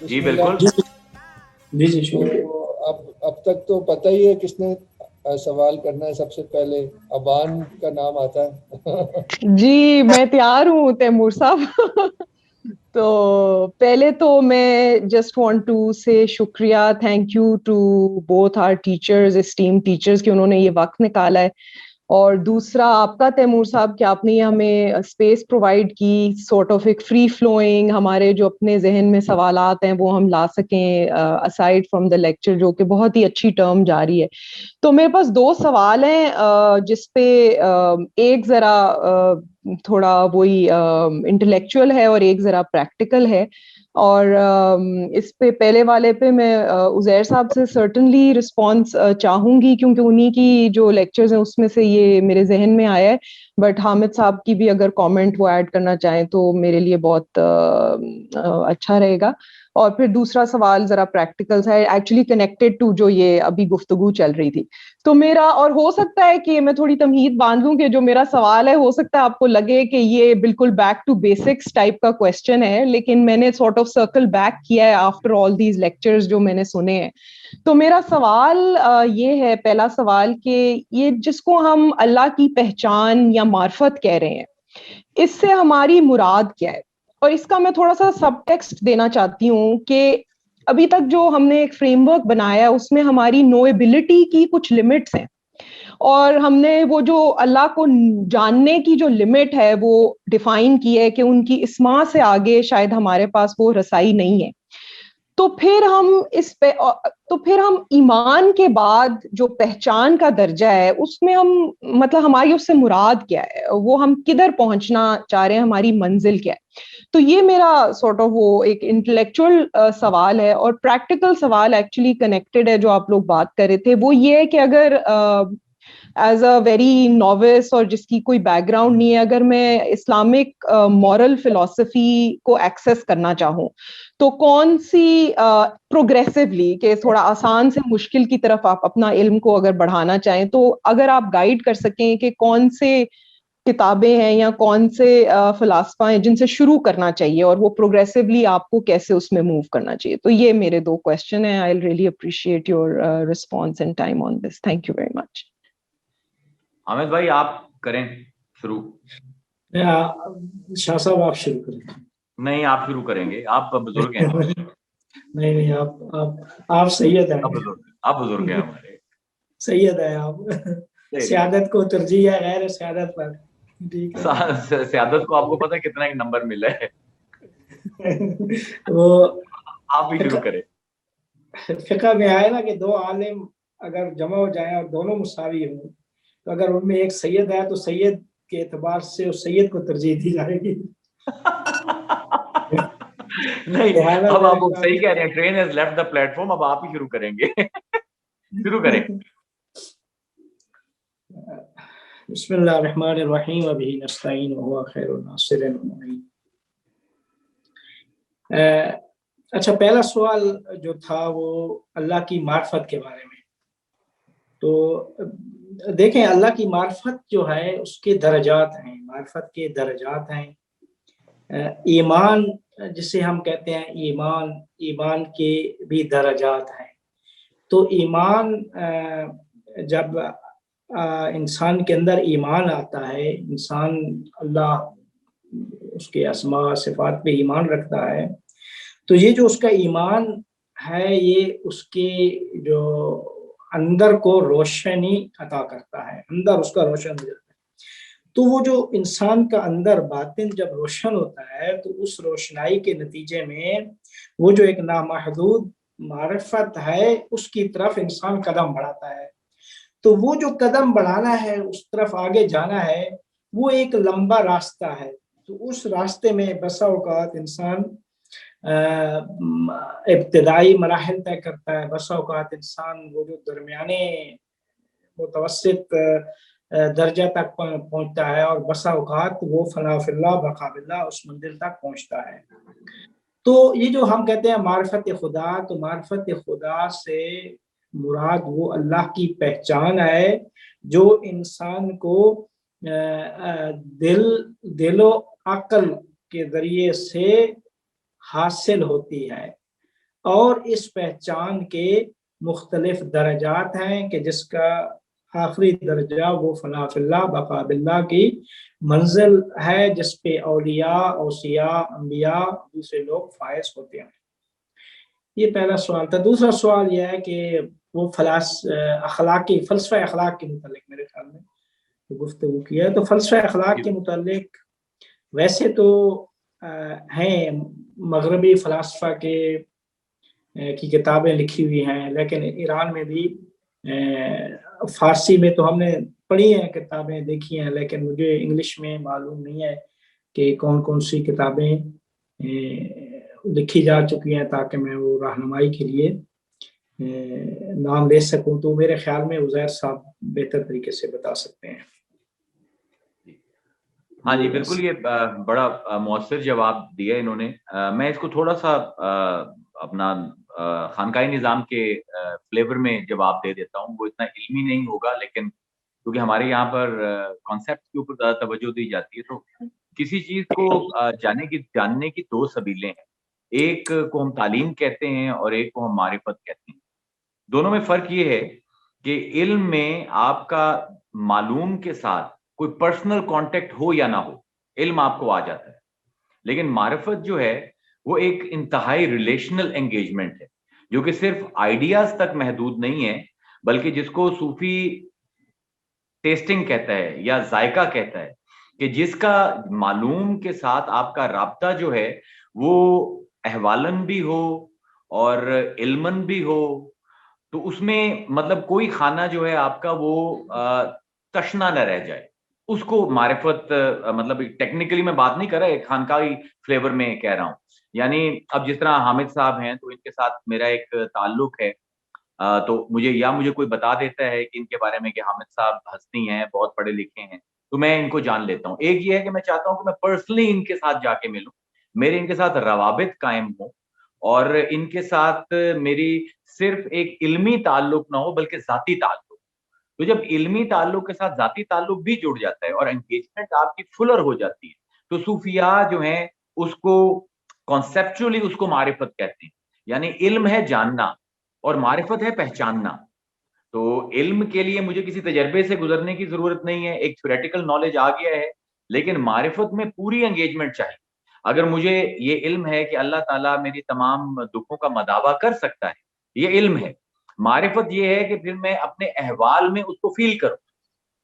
جی بالکل جی جی شکریہ. اب تک تو پتہ ہی ہے کس نے سوال کرنا ہے. سب سے پہلے ابان کا نام آتا ہے. جی میں تیار ہوں تیمور صاحب. تو پہلے تو میں جسٹ وانٹ ٹو سے شکریہ, thank you to both our teachers, STEM teachers, کہ انہوں نے یہ وقت نکالا ہے. اور دوسرا آپ کا تیمور صاحب کہ آپ نے ہمیں اسپیس پرووائڈ کی, سارٹ آف ایک فری فلوئنگ, ہمارے جو اپنے ذہن میں سوالات ہیں وہ ہم لا سکیں اسائڈ فرام دا لیکچر, جو کہ بہت ہی اچھی ٹرم جاری ہے. تو میرے پاس دو سوال ہیں جس پہ ایک ذرا تھوڑا وہی انٹلیکچوئل ہے اور ایک ذرا پریکٹیکل ہے. اور اس پہ پہلے والے پہ میں عزیر صاحب سے سرٹنلی رسپانس چاہوں گی, کیونکہ انہی کی جو لیکچرز ہیں اس میں سے یہ میرے ذہن میں آیا ہے. بٹ حامد صاحب کی بھی اگر کامنٹ وہ ایڈ کرنا چاہیں تو میرے لیے بہت اچھا رہے گا. اور پھر دوسرا سوال ذرا پریکٹیکل ہے, ایکچولی کنیکٹڈ ٹو جو یہ ابھی گفتگو چل رہی تھی. تو میرا, اور ہو سکتا ہے کہ میں تھوڑی تمہید باندھ لوں کہ جو میرا سوال ہے ہو سکتا ہے آپ کو لگے کہ یہ بالکل بیک ٹو بیسکس ٹائپ کا کوشچن ہے, لیکن میں نے سارٹ آف سرکل بیک کیا ہے آفٹر آل دیز لیکچرز جو میں نے سنے ہیں. تو میرا سوال یہ ہے, پہلا سوال کہ یہ جس کو ہم اللہ کی پہچان یا معرفت کہہ رہے ہیں, اس سے ہماری مراد کیا ہے؟ اور اس کا میں تھوڑا سا سب ٹیکسٹ دینا چاہتی ہوں کہ ابھی تک جو ہم نے ایک فریم ورک بنایا ہے اس میں ہماری نویبلٹی کی کچھ لمٹس ہیں, اور ہم نے وہ جو اللہ کو جاننے کی جو لمٹ ہے وہ ڈیفائن کی ہے کہ ان کی اسما سے آگے شاید ہمارے پاس وہ رسائی نہیں ہے. تو پھر ہم ایمان کے بعد جو پہچان کا درجہ ہے اس میں ہم مطلب ہماری اس سے مراد کیا ہے, وہ ہم کدھر پہنچنا چاہ رہے ہیں, ہماری منزل کیا ہے. تو یہ میرا سارٹ آف وہ ایک انٹلیکچوئل سوال ہے. اور پریکٹیکل سوال ایکچولی کنیکٹڈ ہے جو آپ لوگ بات کر رہے تھے, وہ یہ ہے کہ اگر ایز اے ویری نووس اور جس کی کوئی بیک گراؤنڈ نہیں ہے, اگر میں اسلامک مورل فلسفی کو ایکسیس کرنا چاہوں تو کون سی پروگریسولی, کہ تھوڑا آسان سے مشکل کی طرف آپ اپنا علم کو اگر بڑھانا چاہیں, تو اگر آپ گائیڈ کر سکیں کہ کون سے کتابیں ہیں یا کون سے فلاسفہ ہیں جن سے شروع کرنا چاہیے, اور وہ پروگریسولی آپ کو کیسے اس میں موو کرنا چاہیے. تو یہ میرے دو کوشچن ہیں. I really appreciate your response and time on this. Thank you very much. Hamid بھائی آپ کریں شروع. شاہ صاحب آپ شروع کریں. نہیں آپ شروع کریں گے, آپ بزرگ ہیں. نہیں آپ سید ہیں. آپ بزرگ ہیں ہمارے. سید ہیں آپ. سیادت کو ترجیح ہے غیر سیادت پر. سیادت کو آپ کو پتا کتنا ایک نمبر ملا ہے. وہ آپ بھی شروع کریں. فقہ میں آئے نا کہ دو عالم اگر جمع ہو جائیں اور دونوں مساوی ہوں, تو اگر ان میں ایک سید ہے تو سید کے اعتبار سے اس سید کو ترجیح دی جائے گی. نہیں اب آپ صحیح کہہ رہے ہیں, train has left the plate form. اب آپ ہی شروع کریں گے. شروع کریں. بسم اللہ الرحمن الرحیم وبہ نستعین وہو خیر الناصرین والمعین. اچھا, پہلا سوال جو تھا وہ اللہ کی معرفت کے بارے میں. تو دیکھیں اللہ کی معرفت جو ہے اس کے درجات ہیں, معرفت کے درجات ہیں. ایمان جسے ہم کہتے ہیں ایمان کے بھی درجات ہیں. تو ایمان جب انسان کے اندر ایمان آتا ہے, انسان اللہ اس کے اسماء صفات پہ ایمان رکھتا ہے, تو یہ جو اس کا ایمان ہے یہ اس کے جو اندر کو روشنی عطا کرتا ہے, اندر اس کا روشن ہو جاتا ہے. تو وہ جو انسان کا اندر باطن جب روشن ہوتا ہے تو اس روشنائی کے نتیجے میں وہ جو ایک نامحدود معرفت ہے اس کی طرف انسان قدم بڑھاتا ہے. تو وہ جو قدم بڑھانا ہے, اس طرف آگے جانا ہے, وہ ایک لمبا راستہ ہے. تو اس راستے میں بسا اوقات انسان ابتدائی مراحل طے کرتا ہے, بسا اوقات انسان وہ جو درمیانے متوسط درجہ تک پہنچتا ہے, اور بسا اوقات وہ فنا فی اللہ بقا باللہ اس منزل تک پہنچتا ہے. تو یہ جو ہم کہتے ہیں معرفت خدا, تو معرفت خدا سے مراد وہ اللہ کی پہچان ہے جو انسان کو دل و عقل کے ذریعے سے حاصل ہوتی ہے. اور اس پہچان کے مختلف درجات ہیں کہ جس کا آخری درجہ وہ فنا فی اللہ بقا باللہ کی منزل ہے، جس پہ اولیاء، اوصیاء، انبیاء، دوسرے لوگ فائز ہوتے ہیں۔ یہ پہلا سوال تھا۔ دوسرا سوال یہ ہے کہ وہ فلسفہ اخلاق کے متعلق میرے خیال میں گفتگو کیا ہے۔ تو فلسفہ اخلاق کے متعلق ویسے تو ہیں مغربی فلاسفہ کی کتابیں لکھی ہوئی ہیں، لیکن ایران میں بھی فارسی میں تو ہم نے پڑھی ہیں کتابیں، دیکھی ہیں، لیکن مجھے انگلش میں معلوم نہیں ہے کہ کون کون سی کتابیں لکھی جا چکی ہیں تاکہ میں وہ رہنمائی کے لیے نام لے سکوں۔ تو میرے خیال میں عزیر صاحب بہتر طریقے سے بتا سکتے ہیں۔ ہاں جی بالکل، یہ بڑا مؤثر جواب دیا انہوں نے۔ میں اس کو تھوڑا سا اپنا خانقاہی نظام کے فلیور میں جواب دے دیتا ہوں۔ وہ اتنا علمی نہیں ہوگا، لیکن کیونکہ ہمارے یہاں پر کانسیپٹ کے اوپر زیادہ توجہ دی جاتی ہے، تو کسی چیز کو جاننے کی دو سبیلیں ہیں، ایک کو ہم تعلیم کہتے ہیں اور ایک کو ہم معرفت کہتے ہیں۔ دونوں میں فرق یہ ہے کہ علم میں آپ کا معلوم کے ساتھ کوئی پرسنل کانٹیکٹ ہو یا نہ ہو، علم آپ کو آ جاتا ہے، لیکن معرفت جو ہے وہ ایک انتہائی ریلیشنل انگیجمنٹ ہے، جو کہ صرف آئیڈیاز تک محدود نہیں ہے، بلکہ جس کو صوفی ٹیسٹنگ کہتا ہے یا ذائقہ کہتا ہے، کہ جس کا معلوم کے ساتھ آپ کا رابطہ جو ہے وہ احوالن بھی ہو اور علمن بھی ہو، تو اس میں مطلب کوئی کھانا جو ہے آپ کا وہ تشنا نہ رہ جائے، اس کو معرفت، مطلب ٹیکنیکلی میں بات نہیں کر رہا، ایک خانقاہی فلیور میں کہہ رہا ہوں۔ یعنی اب جس طرح حامد صاحب ہیں تو ان کے ساتھ میرا ایک تعلق ہے، تو مجھے کوئی بتا دیتا ہے کہ ان کے بارے میں کہ حامد صاحب ہستی ہیں، بہت پڑھے لکھے ہیں، تو میں ان کو جان لیتا ہوں۔ ایک یہ ہے کہ میں چاہتا ہوں کہ میں پرسنلی ان کے ساتھ جا کے ملوں، میرے ان کے ساتھ روابط قائم ہوں، اور ان کے ساتھ میری صرف ایک علمی تعلق نہ ہو بلکہ ذاتی تعلق۔ تو جب علمی تعلق کے ساتھ ذاتی تعلق بھی جڑ جاتا ہے اور انگیجمنٹ آپ کی فلر ہو جاتی ہے، تو صوفیاء جو ہیں اس کو کانسیپچولی اس کو معرفت کہتے ہیں۔ یعنی علم ہے جاننا اور معرفت ہے پہچاننا۔ تو علم کے لیے مجھے کسی تجربے سے گزرنے کی ضرورت نہیں ہے، ایک تھیوریٹیکل نالج آ گیا ہے، لیکن معرفت میں پوری انگیجمنٹ چاہیے۔ اگر مجھے یہ علم ہے کہ اللہ تعالیٰ میری تمام دکھوں کا مداوع کر سکتا ہے، یہ علم ہے۔ معرفت یہ ہے کہ پھر میں اپنے احوال میں اس کو فیل کروں،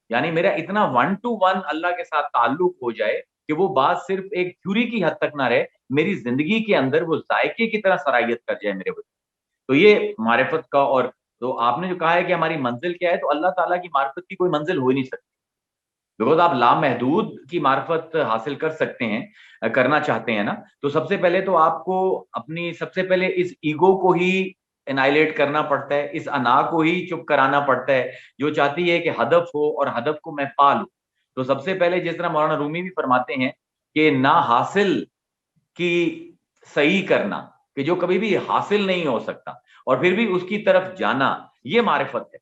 یعنی میرا اتنا 1 to 1 اللہ کے ساتھ تعلق ہو جائے کہ وہ بات صرف ایک تھیوری کی حد تک نہ رہے، میری زندگی کے اندر وہ ذائقے کی طرح صلاحیت کر جائے میرے وجود۔ تو یہ معرفت کا، اور تو آپ نے جو کہا ہے کہ ہماری منزل کیا ہے، تو اللہ تعالیٰ کی معرفت کی کوئی منزل ہو ہی نہیں سکتی، بیکاز آپ لامحدود کی معرفت حاصل کر سکتے ہیں، کرنا چاہتے ہیں نا، تو سب سے پہلے تو آپ کو اپنی سب سے پہلے اس ایگو کو ہی انائلیٹ کرنا پڑتا ہے، اس انا کو ہی چپ کرانا پڑتا ہے جو چاہتی ہے کہ ہدف ہو اور ہدف کو میں پا لوں۔ تو سب سے پہلے جس طرح مولانا رومی بھی فرماتے ہیں کہ نا حاصل کی صحیح کرنا، کہ جو کبھی بھی حاصل نہیں ہو سکتا اور پھر بھی اس کی طرف جانا، یہ معرفت ہے۔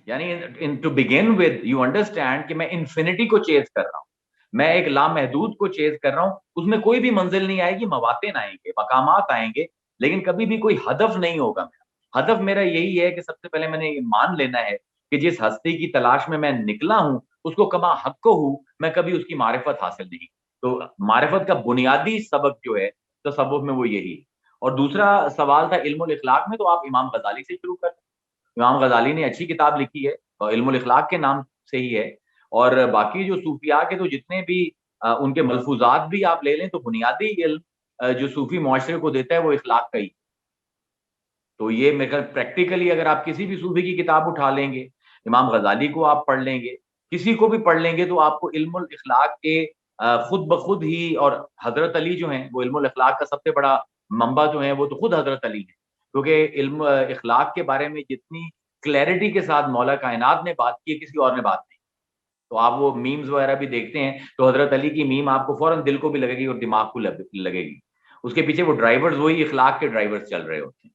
یعنی to begin with you understand کہ میں انفینٹی کو چیز کر رہا ہوں، میں ایک لامحدود کو چیز کر رہا ہوں، اس میں کوئی بھی منزل نہیں آئے گی، مواطن آئیں گے، مقامات آئیں گے، لیکن کبھی بھی کوئی ہدف نہیں ہوگا میرا۔ ہدف میرا یہی ہے کہ سب سے پہلے میں نے یہ مان لینا ہے کہ جس ہستی کی تلاش میں نکلا ہوں اس کو کما حق کو ہوں، میں کبھی اس کی معرفت حاصل نہیں۔ تو معرفت کا بنیادی سبق جو ہے تصوف میں وہ یہی ہے۔ اور دوسرا سوال تھا علم الاخلاق میں، تو آپ امام غزالی سے شروع کریں۔ امام غزالی نے اچھی کتاب لکھی ہے، علم الاخلاق کے نام سے ہی ہے، اور باقی جو صوفیاء کے تو جتنے بھی ان کے ملفوظات بھی آپ لے لیں تو بنیادی علم جو صوفی معاشرے کو دیتا ہے وہ اخلاق کا ہی۔ تو یہ میرے خیال پریکٹیکلی اگر آپ کسی بھی صوفی کی کتاب اٹھا لیں گے، امام غزالی کو آپ پڑھ لیں گے، کسی کو بھی پڑھ لیں گے، تو آپ کو علم الاخلاق کے خود بخود ہی، اور حضرت علی جو ہیں وہ علم الاخلاق کا سب سے بڑا منبع جو ہیں وہ تو خود حضرت علی ہیں، کیونکہ علم اخلاق کے بارے میں جتنی کلیئرٹی کے ساتھ مولا کائنات نے بات کی ہے کسی اور نے بات نہیں۔ تو آپ وہ میمز وغیرہ بھی دیکھتے ہیں تو حضرت علی کی میم آپ کو فوراً دل کو بھی لگے گی اور دماغ کو لگے گی، اس کے پیچھے وہ ڈرائیورز وہی اخلاق کے ڈرائیورز چل رہے ہوتے ہیں،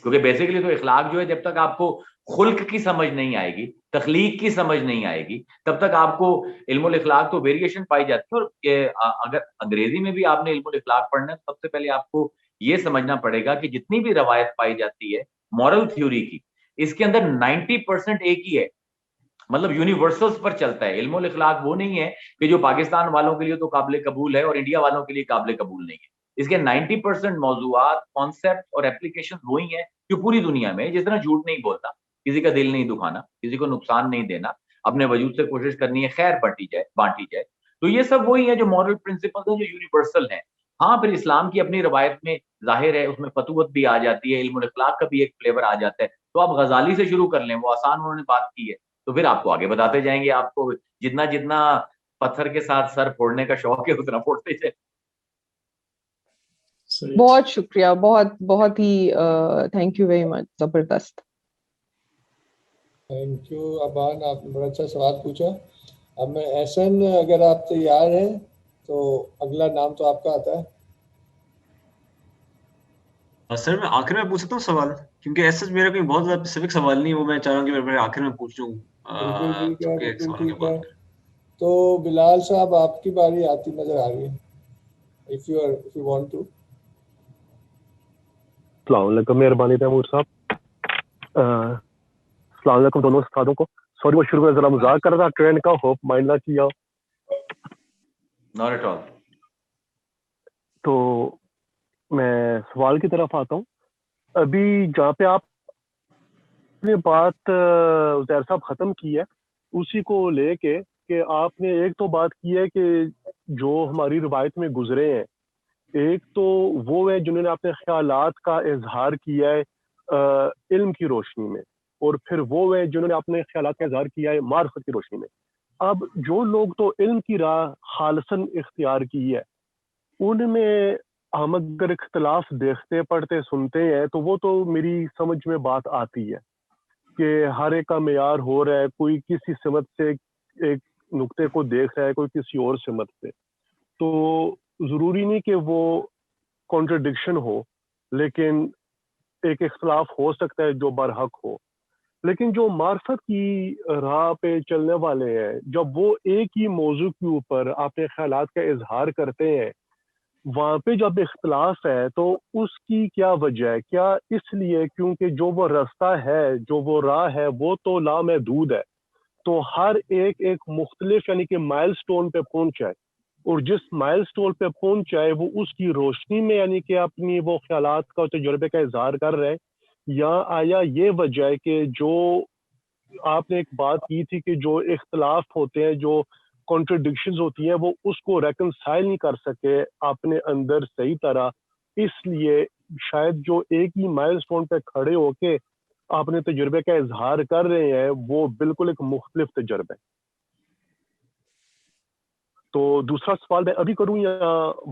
کیونکہ بیسیکلی تو اخلاق جو ہے جب تک آپ کو خلق کی سمجھ نہیں آئے گی، تخلیق کی سمجھ نہیں آئے گی، تب تک آپ کو علم الاخلاق تو ویریشن پائی جاتی ہے۔ اور اگر انگریزی میں بھی آپ نے علم الاخلاق پڑھنا ہے تو سب سے پہلے آپ کو یہ سمجھنا پڑے گا کہ جتنی بھی روایت پائی جاتی ہے مورل تھیوری کی, اس کے اندر 90% ایک ہی ہے, مطلب یونیورسلز پر چلتا ہے. علم الاخلاق وہ نہیں ہے کہ جو پاکستان والوں کے لیے تو قابل قبول ہے اور انڈیا والوں کے لیے قابل قبول نہیں ہے. اس کے 90% موضوعات, کانسیپٹ اور ایپلیکیشن وہی ہیں جو پوری دنیا میں, جس طرح جھوٹ نہیں بولتا, کسی کا دل نہیں دکھانا, کسی کو نقصان نہیں دینا, اپنے وجود سے کوشش کرنی ہے خیر بانٹی جائے, تو یہ سب وہی ہیں جو مورل پرنسپلز ہیں جو یونیورسل ہیں. ہاں پھر اسلام کی اپنی روایت میں ظاہر ہے اس میں فتوت بھی آ جاتی ہے, علم الاخلاق کا بھی ایک فلیور آ جاتا ہے. تو آپ غزالی سے شروع کر لیں, وہ آسان انہوں نے بات کی ہے, تو پھر آپ کو آگے بتاتے جائیں گے. آپ کو جتنا پتھر کے ساتھ سر پھوڑنے کا شوق ہے اتنا پھوڑتے جائیں. بہت شکریہ, بہت ہی تھینک یو ویری مچ, زبردست. تھینک یو ابان, آپ نے بڑا اچھا سوال پوچھا. اب میں احسن, اگر آپ تیار ہیں تو اگلا نام تو آپ کا آتا ہے. سر میں آخر میں پوچھ سکتا ہوں سوال, کیونکہ ایسا میرا کوئی بہت زیادہ اسپیسیفک سوال نہیں ہے, وہ میں چاہ رہا ہوں کہ میں آخر میں پوچھ لوں. بالکل ٹھیک ہے, سب کے بالکل سوالوں کے ٹھیک بعد ہے. تو بلال صاحب آپ کی باری آتی نظر آ رہی ہے, if you want to. السلام علیکم, مہربانی تیمور صاحب. السلام علیکم دونوں استادوں کو. سوری وہ شروع میں ذرا مذاق کر رہا تھا ٹرین کا, ہوپ مائنڈ نہ کیا. Not at all. تو میں سوال کی طرف آتا ہوں. ابھی جہاں پہ آپ نے بات زہر صاحب ختم کی ہے اسی کو لے کے کہ آپ نے ایک تو بات کی ہے کہ جو ہماری روایت میں گزرے ہیں, ایک تو وہ ہے جنہوں نے اپنے خیالات کا اظہار کیا ہے علم کی روشنی میں, اور پھر وہ ہے جنہوں نے اپنے خیالات کا اظہار کیا ہے معرفت کی روشنی میں. اب جو لوگ تو علم کی راہ خالصاً اختیار کی ہے, ان میں ہم اگر اختلاف دیکھتے پڑھتے سنتے ہیں تو وہ تو میری سمجھ میں بات آتی ہے کہ ہر ایک کا معیار ہو رہا ہے, کوئی کسی سمت سے ایک نقطے کو دیکھ رہا ہے, کوئی کسی اور سمت سے. تو ضروری نہیں کہ وہ کانٹرڈکشن ہو, لیکن ایک اختلاف ہو سکتا ہے جو برحق ہو. لیکن جو معرفت کی راہ پہ چلنے والے ہیں, جب وہ ایک ہی موضوع کے اوپر اپنے خیالات کا اظہار کرتے ہیں, وہاں پہ جب اختلاف ہے تو اس کی کیا وجہ ہے؟ کیا اس لیے کیونکہ جو وہ رستہ ہے, جو وہ راہ ہے, وہ تو لامحدود ہے, تو ہر ایک مختلف یعنی کہ مائل سٹون پہ پہنچا ہے, اور جس مائل سٹون پہ پہنچا ہے وہ اس کی روشنی میں یعنی کہ اپنی وہ خیالات کا تجربے کا اظہار کر رہے ہیں, یا آیا یہ وجہ ہے کہ جو آپ نے ایک بات کی تھی کہ جو اختلاف ہوتے ہیں, جو کانٹرڈکشنز ہوتی ہیں, وہ اس کو ریکنسائل نہیں کر سکے اپنے اندر صحیح طرح, اس لیے شاید جو ایک ہی مائل سٹون پہ کھڑے ہو کے اپنے تجربے کا اظہار کر رہے ہیں وہ بالکل ایک مختلف تجربہ ہے. تو دوسرا سوال میں ابھی کروں یا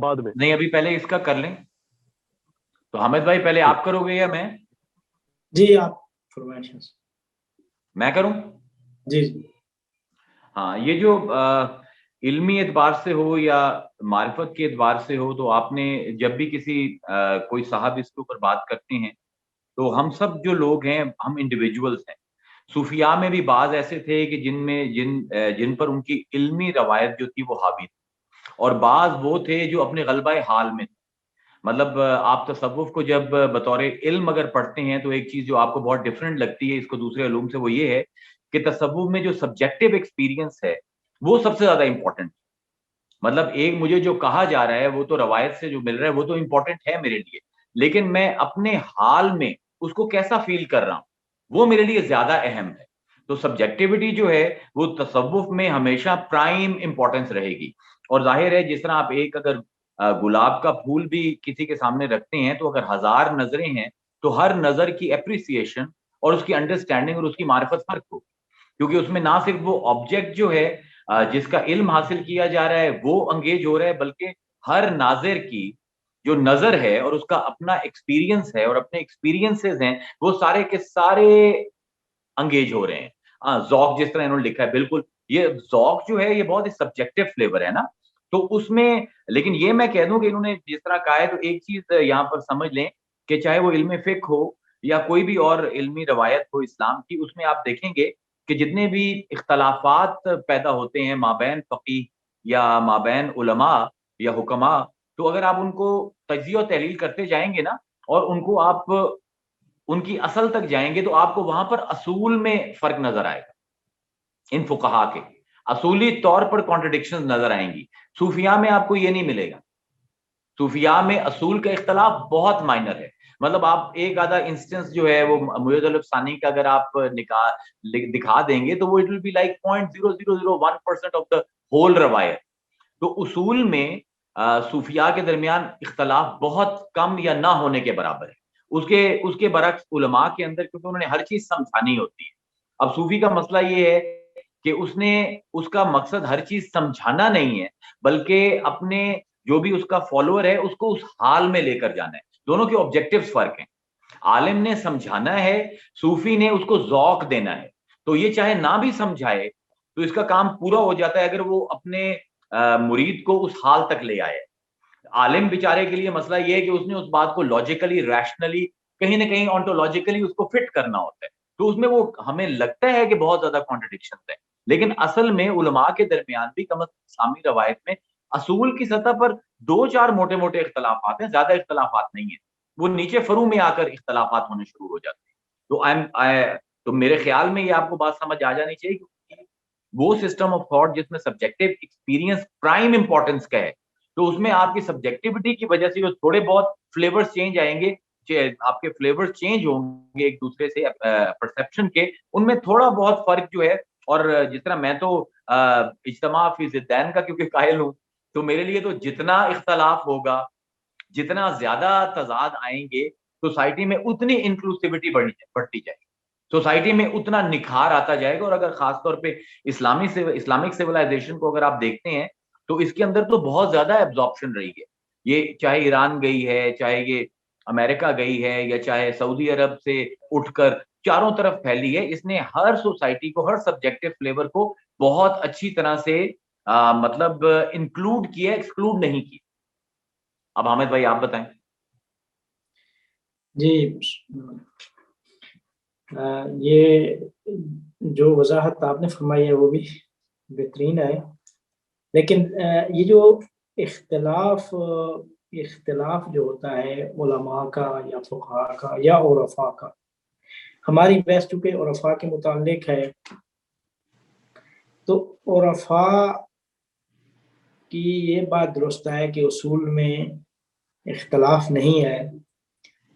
بعد میں؟ نہیں, ابھی پہلے اس کا کر لیں. تو حامد بھائی پہلے آپ کرو گے یا میں؟ جی آپ فرمائش. میں کروں؟ جی جی. ہاں, یہ جو علمی اعتبار سے ہو یا معرفت کے اعتبار سے ہو, تو آپ نے جب بھی کسی کوئی صاحب اس کے اوپر بات کرتے ہیں تو ہم سب جو لوگ ہیں ہم انڈیویجولز ہیں. صوفیاء میں بھی بعض ایسے تھے کہ جن پر ان کی علمی روایت جو تھی وہ حاوی تھی, اور بعض وہ تھے جو اپنے غلبہ حال میں تھے. مطلب آپ تصوف کو جب بطور علم اگر پڑھتے ہیں تو ایک چیز جو آپ کو بہت ڈفرینٹ لگتی ہے اس کو دوسرے علوم سے, وہ یہ ہے کہ تصوف میں جو سبجیکٹو ایکسپیرینس ہے وہ سب سے زیادہ امپورٹنٹ. مطلب ایک مجھے جو کہا جا رہا ہے وہ تو روایت سے جو مل رہا ہے وہ تو امپورٹنٹ ہے میرے لیے, لیکن میں اپنے حال میں اس کو کیسا فیل کر رہا ہوں وہ میرے لیے زیادہ اہم ہے. تو سبجیکٹیوٹی جو ہے وہ تصوف میں ہمیشہ پرائم امپورٹنس رہے گی. اور ظاہر ہے جس طرح آپ ایک اگر گلاب کا پھول بھی کسی کے سامنے رکھتے ہیں تو اگر 1000 نظریں ہیں تو ہر نظر کی اپریسیشن اور اس کی انڈرسٹینڈنگ اور اس کی معرفت فرق ہوگی, کیونکہ اس میں نہ صرف وہ آبجیکٹ جو ہے جس کا علم حاصل کیا جا رہا ہے وہ انگیج ہو رہا ہے, بلکہ ہر ناظر کی جو نظر ہے اور اس کا اپنا ایکسپیرینس ہے اور اپنے ایکسپیرینسز ہیں وہ سارے کے سارے انگیج ہو رہے ہیں. ذوق جس طرح انہوں نے لکھا ہے, بالکل یہ ذوق جو ہے یہ بہت ہی سبجیکٹو فلیور ہے نا, تو اس میں لیکن یہ میں کہہ دوں کہ انہوں نے جس طرح کہا ہے تو ایک چیز یہاں پر سمجھ لیں کہ چاہے وہ علم فقہ ہو یا کوئی بھی اور علمی روایت ہو اسلام کی, اس میں آپ دیکھیں گے کہ جتنے بھی اختلافات پیدا ہوتے ہیں مابین فقیہ یا مابین علماء یا حکماء, تو اگر آپ ان کو تجزیہ و تحلیل کرتے جائیں گے نا اور ان کو آپ ان کی اصل تک جائیں گے تو آپ کو وہاں پر اصول میں فرق نظر آئے گا. ان فقہا کے اصولی طور پر کانٹرڈکشن نظر آئیں گی. صوفیاء میں آپ کو یہ نہیں ملے گا. صوفیاء میں اصول کا اختلاف بہت مائنر ہے. مطلب آپ ایک آدھا انسٹنس جو ہے وہ میت الف ثانی کا اگر آپ دکھا دیں گے تو وہ it will be like 0.0001% of the whole روایت. تو اصول میں صوفیاء کے درمیان اختلاف بہت کم یا نہ ہونے کے برابر ہے. اس کے برعکس علماء کے اندر کیونکہ انہوں نے ہر چیز سمجھانی ہوتی ہے. اب صوفی کا مسئلہ یہ ہے کہ اس کا مقصد ہر چیز سمجھانا نہیں ہے بلکہ اپنے جو بھی اس کا فالوور ہے اس کو اس حال میں لے کر جانا ہے. دونوں کے آبجیکٹیوز فرق ہیں. عالم نے سمجھانا ہے, صوفی نے اس کو ذوق دینا ہے. تو یہ چاہے نہ بھی سمجھائے تو اس کا کام پورا ہو جاتا ہے اگر وہ اپنے مرید کو اس حال تک لے آئے. عالم بیچارے کے لیے مسئلہ یہ ہے کہ اس نے اس بات کو لاجیکلی ریشنلی کہیں نہ کہیں آنٹولوجیکلی اس کو فٹ کرنا ہوتا ہے. تو اس میں وہ ہمیں لگتا ہے کہ بہت زیادہ کانٹرڈکشن ہے لیکن اصل میں علماء کے درمیان بھی کم از کم اسلامی روایت میں اصول کی سطح پر 2-4 موٹے موٹے اختلافات ہیں, زیادہ اختلافات نہیں ہیں. وہ نیچے فرو میں آ کر اختلافات ہونے شروع ہو جاتے ہیں. تو میرے خیال میں یہ آپ کو بات سمجھ آ جانی چاہیے کہ وہ سسٹم آف تھاٹ جس میں سبجیکٹو ایکسپیرینس پرائم امپورٹنس کا ہے تو اس میں آپ کی سبجیکٹیوٹی کی وجہ سے جو تھوڑے بہت فلیورز چینج آئیں گے, آپ کے فلیورز چینج ہوں گے ایک دوسرے سے پرسپشن کے, ان میں تھوڑا بہت فرق جو ہے. اور جس طرح میں تو اجتماع فی ضدین کا کیونکہ قائل ہوں تو میرے لیے تو جتنا اختلاف ہوگا جتنا زیادہ تضاد آئیں گے سوسائٹی میں اتنی انکلوسیوٹی بڑھتی جائے گی, سوسائٹی میں اتنا نکھار آتا جائے گا. اور اگر خاص طور پہ اسلامک سیولائزیشن کو اگر آپ دیکھتے ہیں تو اس کے اندر تو بہت زیادہ ایبزارپشن رہی ہے. یہ چاہے ایران گئی ہے, چاہے یہ امریکہ گئی ہے, یا چاہے سعودی عرب سے اٹھ کر چاروں طرف پھیلی ہے, اس نے ہر سوسائٹی کو, ہر سبجیکٹو فلیور کو بہت اچھی طرح سے مطلب انکلوڈ کیا, ایکسکلوڈ نہیں کیا. اب حامد بھائی آپ بتائیں. جی یہ جو وضاحت آپ نے فرمائی ہے وہ بھی بہترین ہے, لیکن یہ جو اختلاف جو ہوتا ہے علماء کا یا فقہاء کا یا عرفاء کا, ہماری بحث چونکہ عرفاء کے متعلق ہے تو عرفاء کی یہ بات درست ہے کہ اصول میں اختلاف نہیں ہے,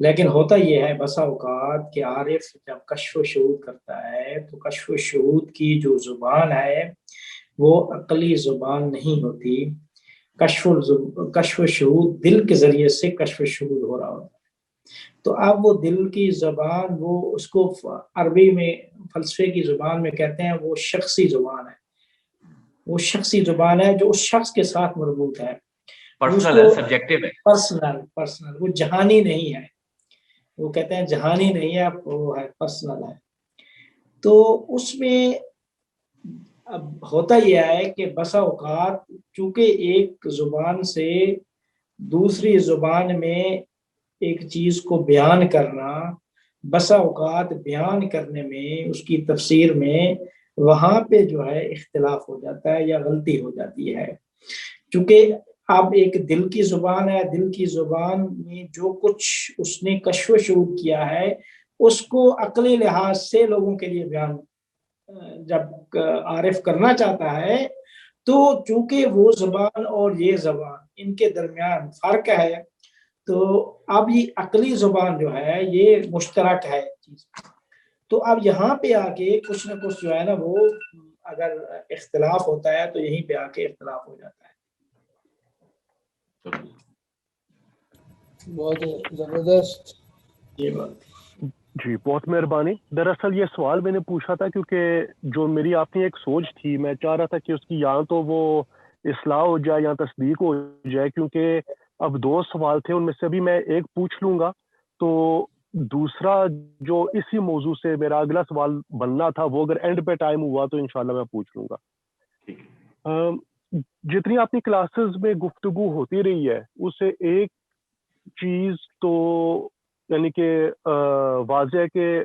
لیکن ہوتا یہ ہے بسا اوقات کہ عارف جب کشف و شہود کرتا ہے تو کشف و شہود کی جو زبان ہے وہ عقلی زبان نہیں ہوتی. کشف و شہود دل کے ذریعے سے کشف و شہود ہو رہا ہوتا ہے. تو اب وہ دل کی زبان, وہ اس کو عربی میں فلسفے کی زبان میں کہتے ہیں وہ شخصی زبان ہے. وہ شخصی زبان ہے جو اس شخص کے ساتھ مربوط ہے, پرسنل ہے, سبجیکٹیو ہے, پرسنل, وہ جہانی نہیں ہے. وہ کہتے ہیں جہانی نہیں ہے, وہ ہے پرسنل ہے. تو اس میں اب ہوتا یہ ہے کہ بسا اوقات چونکہ ایک زبان سے دوسری زبان میں ایک چیز کو بیان کرنا, بسا اوقات بیان کرنے میں اس کی تفسیر میں وہاں پہ جو ہے اختلاف ہو جاتا ہے یا غلطی ہو جاتی ہے. چونکہ اب ایک دل کی زبان ہے, دل کی زبان میں جو کچھ اس نے کشف و شہود کیا ہے اس کو عقلی لحاظ سے لوگوں کے لیے بیان جب عارف کرنا چاہتا ہے تو چونکہ وہ زبان اور یہ زبان ان کے درمیان فرق ہے تو اب یہ عقلی زبان جو ہے یہ مشترک ہے چیز. تو اب یہاں پہ آ کے کچھ نہ کچھ جو ہے نا وہ اگر اختلاف ہوتا ہے تو یہیں پہ آ کے اختلاف ہو جاتا ہے. بہت زبردست. یہ بات جی بہت مہربانی. دراصل یہ سوال میں نے پوچھا تھا کیونکہ جو میری آپ نے ایک سوچ تھی, میں چاہ رہا تھا کہ اس کی یا تو وہ اصلاح ہو جائے یا تصدیق ہو جائے, کیونکہ اب 2 سوال تھے, ان میں سے ابھی میں ایک پوچھ لوں گا تو دوسرا جو اسی موضوع سے میرا اگلا سوال بننا تھا وہ اگر اینڈ پہ ٹائم ہوا تو انشاءاللہ میں پوچھ لوں گا. جتنی آپ کی کلاسز میں گفتگو ہوتی رہی ہے اسے ایک چیز تو یعنی کہ واضح ہے کہ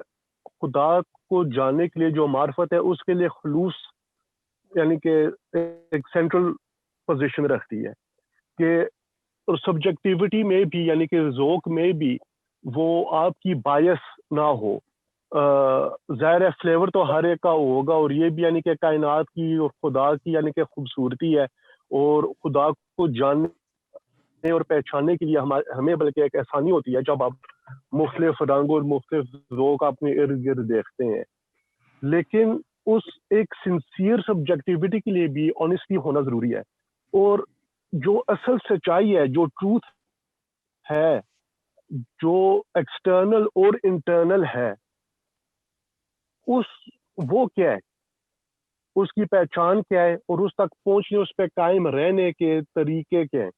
خدا کو جاننے کے لیے جو معرفت ہے اس کے لیے خلوص یعنی کہ ایک سینٹرل پوزیشن رکھتی ہے کہ اور سبجیکٹیوٹی میں بھی یعنی کہ ذوق میں بھی وہ آپ کی بایس نہ ہو. ظاہر ہے فلیور تو ہر ایک کا ہوگا, اور یہ بھی یعنی کہ کائنات کی اور خدا کی یعنی کہ خوبصورتی ہے, اور خدا کو جاننے اور پہچاننے کے لیے ہمیں بلکہ ایک آسانی ہوتی ہے جب آپ مختلف رنگ اور مختلف ذوق اپنے ارد گرد دیکھتے ہیں. لیکن اس ایک سنسیئر سبجیکٹیوٹی کے لیے بھی آنیسٹی ہونا ضروری ہے, اور جو اصل سچائی ہے, جو ٹروتھ ہے, جو ایکسٹرنل اور انٹرنل ہے, وہ کیا ہے, اس کی پہچان کیا ہے, اور اس تک پہنچنے, اس پہ قائم رہنے کے طریقے کیا ہیں.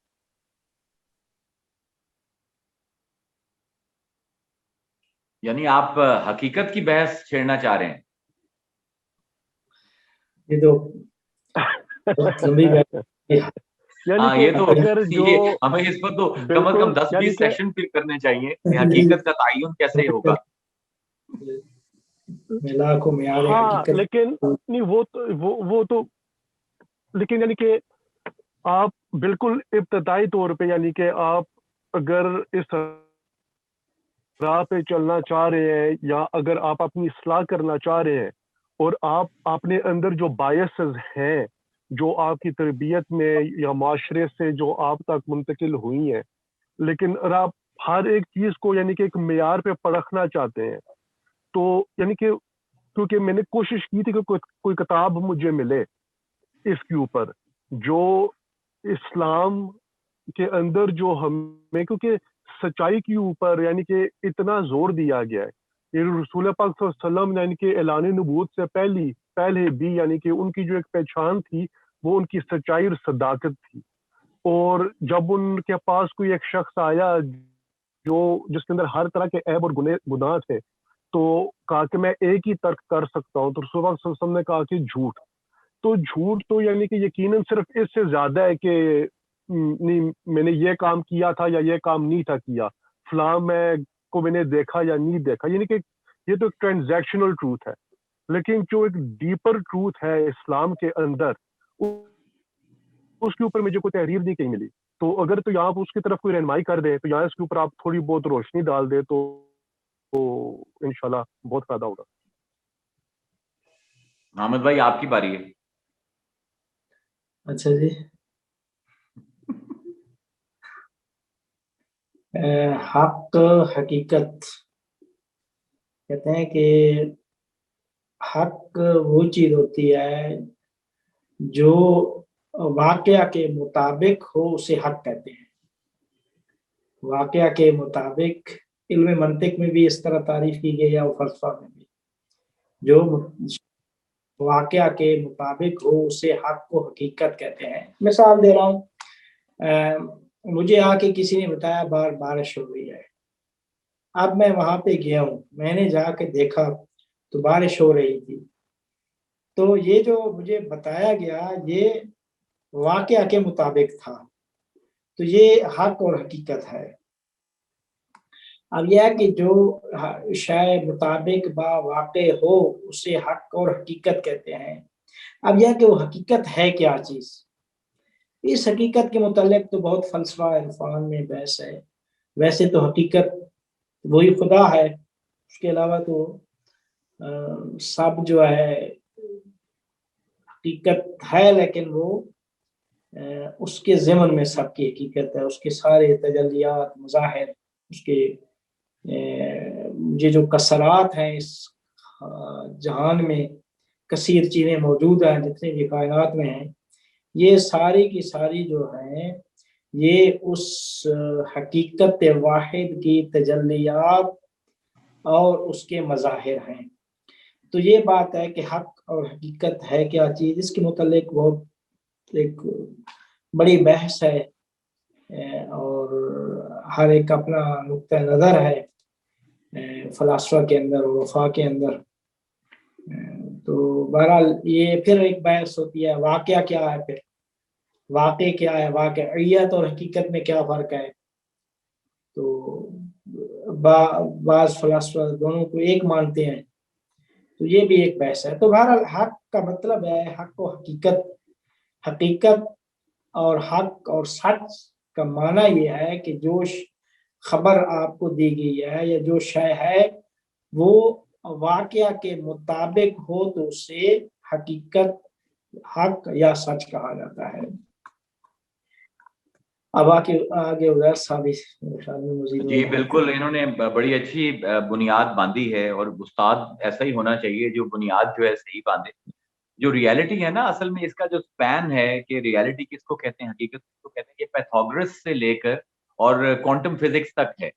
یعنی آپ حقیقت کی بحث چھیڑنا چاہ رہے ہیں؟ یہ تو بہت لمبی بحث ہے. یعنی یہ کہ تو اگر جو ہمیں اس پر تو کم از کم 10-20 سیشن پھر کرنے چاہیے کہ حقیقت کا تعین کیسے ہوگا. لاکھوں معیار ہاں حقیقت. لیکن نہیں وہ تو لیکن یعنی کہ آپ بالکل ابتدائی طور پہ یعنی کہ آپ اگر اس راہ پہ چلنا چاہ رہے ہیں, یا اگر آپ اپنی اصلاح کرنا چاہ رہے ہیں, اور آپ اپنے اندر جو بایسز ہیں جو آپ کی تربیت میں یا معاشرے سے جو آپ تک منتقل ہوئی ہیں, لیکن اگر آپ ہر ایک چیز کو یعنی کہ ایک معیار پہ پرکھنا چاہتے ہیں, تو یعنی کہ کیونکہ میں نے کوشش کی تھی کہ کوئی کتاب مجھے ملے اس کے اوپر جو اسلام کے اندر جو ہمیں, کیونکہ سچائی کے اوپر یعنی کہ اتنا زور دیا گیا ہے. یعنی رسول پاک صلی اللہ علیہ وسلم یعنی کہ اعلان نبوت سے پہلے بھی یعنی کہ ان کی جو ایک پہچان تھی وہ ان کی سچائی اور صداقت تھی. اور جب ان کے پاس کوئی ایک شخص آیا جس کے اندر ہر طرح کے عیب اور گناہ تھے, تو کہا کہ میں ایک ہی ترک کر سکتا ہوں, تو رسول اللہ صلی اللہ علیہ وسلم نے کہا کہ جھوٹ. تو جھوٹ تو یعنی کہ یقیناً صرف اس سے زیادہ ہے کہ نہیں میں نے یہ کام کیا تھا یا یہ کام نہیں تھا کیا, فلاں میں نے دیکھا یا نہیں دیکھا, یعنی کہ یہ تو ایک ٹرانزیکشنل ٹروتھ ہے. لیکن جو ایک ڈیپر ٹروتھ ہے اسلام کے اندر, اس کے اوپر مجھے کوئی تحریر نہیں کہیں ملی. تو اگر تو یہاں اس کی طرف کوئی رہنمائی کر دے, تو یہاں اس کے اوپر آپ تھوڑی بہت روشنی ڈال دے تو انشاءاللہ بہت فائدہ ہوگا. حامد بھائی آپ کی باری ہے. اچھا جی, حق حقیقت کہتے ہیں کہ حق وہ چیز ہوتی ہے جو واقعہ کے مطابق ہو, اسے حق کہتے ہیں. واقعہ کے مطابق علم منطق میں بھی اس طرح تعریف کی گئی ہے, اور فلسفہ میں بھی, جو واقعہ کے مطابق ہو اسے حق کو حقیقت کہتے ہیں. مثال دے رہا ہوں, مجھے آ کے کسی نے بتایا بارش ہو رہی ہے. اب میں وہاں پہ گیا ہوں, میں نے جا کے دیکھا تو بارش ہو رہی تھی. تو یہ جو مجھے بتایا گیا یہ واقعہ کے مطابق تھا, تو یہ حق اور حقیقت ہے. اب یہ ہے کہ جو شے مطابق با واقع ہو اسے حق اور حقیقت کہتے ہیں. اب یہ کہ وہ حقیقت ہے کیا چیز, اس حقیقت کے متعلق تو بہت فلسفہ عرفان میں بحث ہے. ویسے تو حقیقت وہی خدا ہے, اس کے علاوہ تو سب جو ہے حقیقت ہے, لیکن وہ اس کے ضمن میں سب کی حقیقت ہے. اس کے سارے تجلیات مظاہر, اس کے یہ جو کثرات ہیں اس جہان میں, کثیر چیزیں موجود ہیں جتنے بھی کائنات میں ہیں, یہ ساری کی ساری جو ہیں یہ اس حقیقت واحد کی تجلیات اور اس کے مظاہر ہیں. تو یہ بات ہے کہ حق اور حقیقت ہے کیا چیز, اس کے متعلق بہت ایک بڑی بحث ہے, اور ہر ایک اپنا نقطہ نظر ہے فلاسفہ کے اندر اور وفا کے اندر. تو بہرحال یہ پھر ایک بحث ہوتی ہے, واقعہ کیا ہے, پھر واقع کیا ہے, واقعیت اور حقیقت میں کیا فرق ہے. تو بعض فلاسفہ دونوں کو ایک مانتے ہیں, تو یہ بھی ایک بحث ہے. تو بہرحال حق کا مطلب ہے حق و حقیقت, حقیقت اور حق اور سچ کا معنی یہ ہے کہ جو خبر آپ کو دی گئی ہے یا جو شے ہے وہ واقعہ کے مطابق ہو تو اسے حقیقت، حق یا سچ کہا جاتا ہے۔ اب آگے عزیر صاحب مزید۔ جی بالکل، انہوں نے بڑی اچھی بنیاد باندھی ہے، اور استاد ایسا ہی ہونا چاہیے جو بنیاد جو ہے صحیح باندھے۔ جو ریالٹی ہے نا، اصل میں اس کا جو سپین ہے کہ ریالٹی کس کو کہتے ہیں، حقیقت کس کو کہتے ہیں، یہ پیتھاگورس سے لے کر اور کوانٹم فزکس تک ہے۔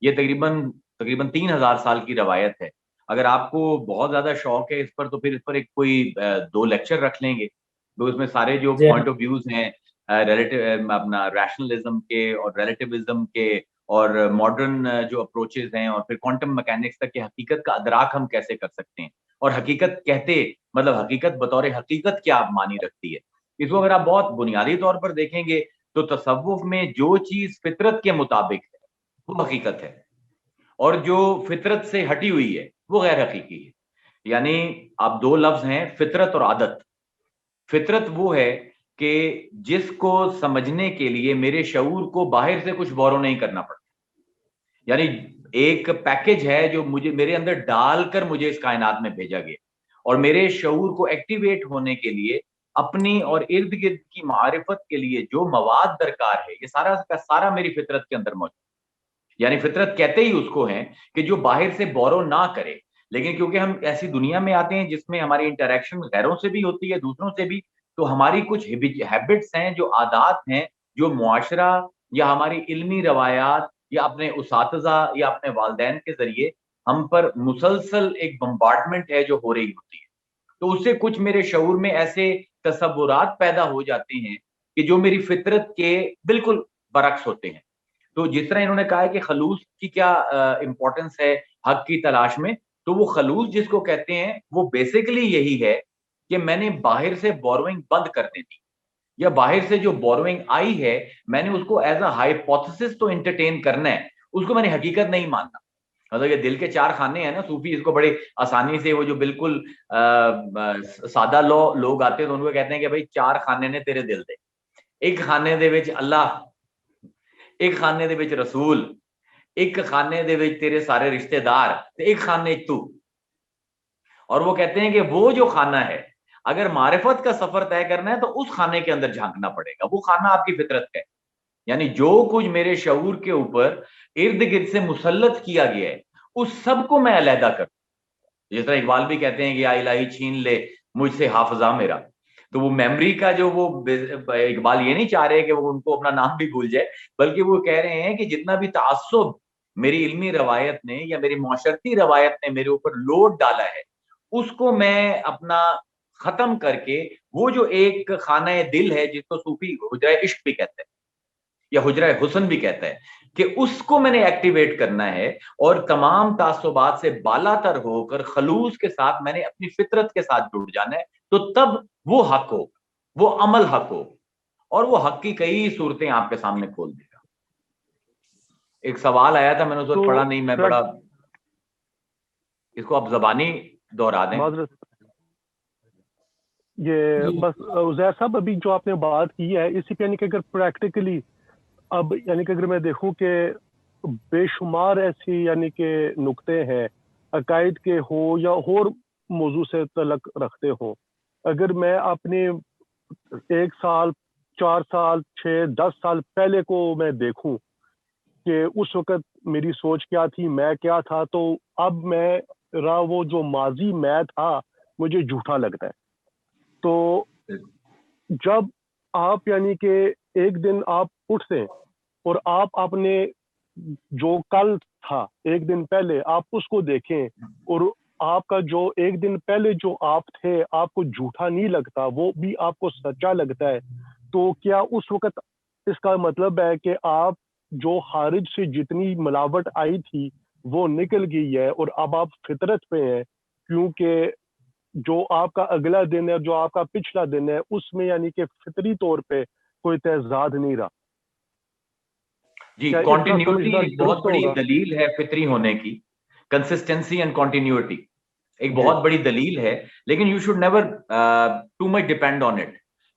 یہ تقریباً 3000 سال کی روایت ہے۔ اگر آپ کو بہت زیادہ شوق ہے اس پر، تو پھر اس پر ایک کوئی 2 لیکچر رکھ لیں گے، تو اس میں سارے جو پوائنٹ آف ویوز ہیں اپنا ریشنلزم کے اور ریلیٹیوزم کے اور ماڈرن جو اپروچز ہیں، اور پھر کوانٹم میکینکس تک کہ حقیقت کا ادراک ہم کیسے کر سکتے ہیں، اور حقیقت کہتے مطلب حقیقت بطور حقیقت کیا معنی رکھتی ہے۔ اس کو اگر آپ بہت بنیادی طور پر دیکھیں گے تو تصوف میں جو چیز فطرت کے مطابق ہے وہ حقیقت ہے، اور جو فطرت سے ہٹی ہوئی ہے وہ غیر حقیقی ہے۔ یعنی آپ 2 لفظ ہیں، فطرت اور عادت۔ فطرت وہ ہے کہ جس کو سمجھنے کے لیے میرے شعور کو باہر سے کچھ بورو نہیں کرنا پڑتا، یعنی ایک پیکج ہے جو میرے اندر ڈال کر مجھے اس کائنات میں بھیجا گیا، اور میرے شعور کو ایکٹیویٹ ہونے کے لیے اپنی اور ارد گرد کی معرفت کے لیے جو مواد درکار ہے، یہ سارا کا سارا میری فطرت کے اندر موجود ہے۔ یعنی فطرت کہتے ہی اس کو ہیں کہ جو باہر سے بورو نہ کرے، لیکن کیونکہ ہم ایسی دنیا میں آتے ہیں جس میں ہماری انٹریکشن غیروں سے بھی ہوتی ہے، دوسروں سے بھی، تو ہماری کچھ ہیبٹس ہیں، جو عادات ہیں، جو معاشرہ یا ہماری علمی روایات یا اپنے اساتذہ یا اپنے والدین کے ذریعے ہم پر مسلسل ایک بمبارڈمنٹ ہے جو ہو رہی ہوتی ہے، تو اس سے کچھ میرے شعور میں ایسے تصورات پیدا ہو جاتے ہیں کہ جو میری فطرت کے بالکل برعکس ہوتے ہیں۔ تو جس طرح انہوں نے کہا ہے کہ خلوص کی کیا امپورٹنس ہے حق کی تلاش میں، تو وہ خلوص جس کو کہتے ہیں وہ بیسیکلی یہی ہے کہ میں نے باہر سے بوروئنگ بند کر دے دی، یا باہر سے جو بوروئنگ آئی ہے میں نے اس کو ایز اے ہائپوتھسس تو انٹرٹین کرنا ہے، اس کو میں نے حقیقت نہیں ماننا۔ مطلب یہ دل کے 4 خانے ہیں نا، صوفی اس کو بڑے آسانی سے، وہ جو بالکل سادہ لوگ آتے ہیں تو ان کو کہتے ہیں کہ بھائی 4 خانے نے تیرے دل دے، ایک خانے دے وچ اللہ، ایک خانے دے وچ رسول، ایک خانے دے وچ تیرے سارے رشتہ دار، ایک خانے تو۔ اور وہ کہتے ہیں کہ وہ جو خانہ ہے، اگر معرفت کا سفر طے کرنا ہے تو اس خانے کے اندر جھانکنا پڑے گا، وہ خانہ آپ کی فطرت کا ہے۔ یعنی جو کچھ میرے شعور کے اوپر ارد گرد سے مسلط کیا گیا ہے اس سب کو میں علیحدہ کروں، جس طرح اقبال بھی کہتے ہیں کہ یا الہی چھین لے مجھ سے حافظہ میرا۔ تو وہ میموری کا جو وہ اقبال یہ نہیں چاہ رہے کہ وہ ان کو اپنا نام بھی بھول جائے، بلکہ وہ کہہ رہے ہیں کہ جتنا بھی تعصب میری علمی روایت نے یا میری معاشرتی روایت نے میرے اوپر لوڈ ڈالا ہے، اس کو میں اپنا ختم کر کے وہ جو ایک خانہ دل ہے جس کو صوفی حجرہ عشق بھی کہتے ہیں یا حجرہ حسن بھی کہتا ہے، کہ اس کو میں نے ایکٹیویٹ کرنا ہے، اور تمام تعصبات سے بالا تر ہو کر خلوص کے ساتھ میں نے اپنی فطرت کے ساتھ جڑ جانا ہے، تو تب وہ حق ہو، وہ عمل حق ہو، اور وہ حق کی کئی صورتیں آپ کے سامنے کھول دے گا۔ ایک سوال آیا تھا، میں نے اس وقت پڑھا نہیں، میں بڑا اس کو آپ زبانی دہرا دیں۔ یہ بس عزیر صاحب ابھی جو آپ نے بات کی ہے اسی پہ، یعنی کہ اگر پریکٹیکلی اب یعنی کہ اگر میں دیکھوں کہ بے شمار ایسی یعنی کہ نقطے ہیں عقائد کے ہو یا اور موضوع سے تعلق رکھتے ہوں، اگر میں اپنے 1 سال 4 سال 6 10 سال پہلے کو میں دیکھوں کہ اس وقت میری سوچ کیا تھی، میں کیا تھا، تو اب میرا وہ جو ماضی میں تھا مجھے جھوٹا لگتا ہے۔ تو جب آپ یعنی کہ ایک دن آپ اٹھتے ہیں اور آپ اپنے جو کل تھا 1 دن پہلے آپ اس کو دیکھیں، اور آپ کا جو 1 دن پہلے جو آپ تھے آپ کو جھوٹا نہیں لگتا، وہ بھی آپ کو سچا لگتا ہے، تو کیا اس وقت اس کا مطلب ہے کہ آپ جو خارج سے جتنی ملاوٹ آئی تھی وہ نکل گئی ہے اور اب آپ فطرت پہ ہیں، کیونکہ جو آپ کا اگلا دن ہے، جو آپ کا پچھلا دن ہے، اس میں یعنی کہ فطری طور پہ کوئی تضاد نہیں رہا؟ جی، کانٹینیوٹی بہت بڑی دلیل ہے فطری ہونے کی، کنسسٹنسی اینڈ کانٹینیوٹی ایک بہت بڑی دلیل ہے، لیکن you should never too much depend on it,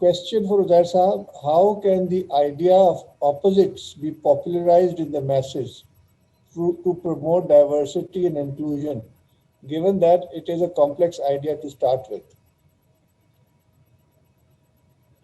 Question for Uzair Sahab: how can the idea of opposites be popularized in the masses to promote diversity and inclusion, given that it is a complex idea to start with?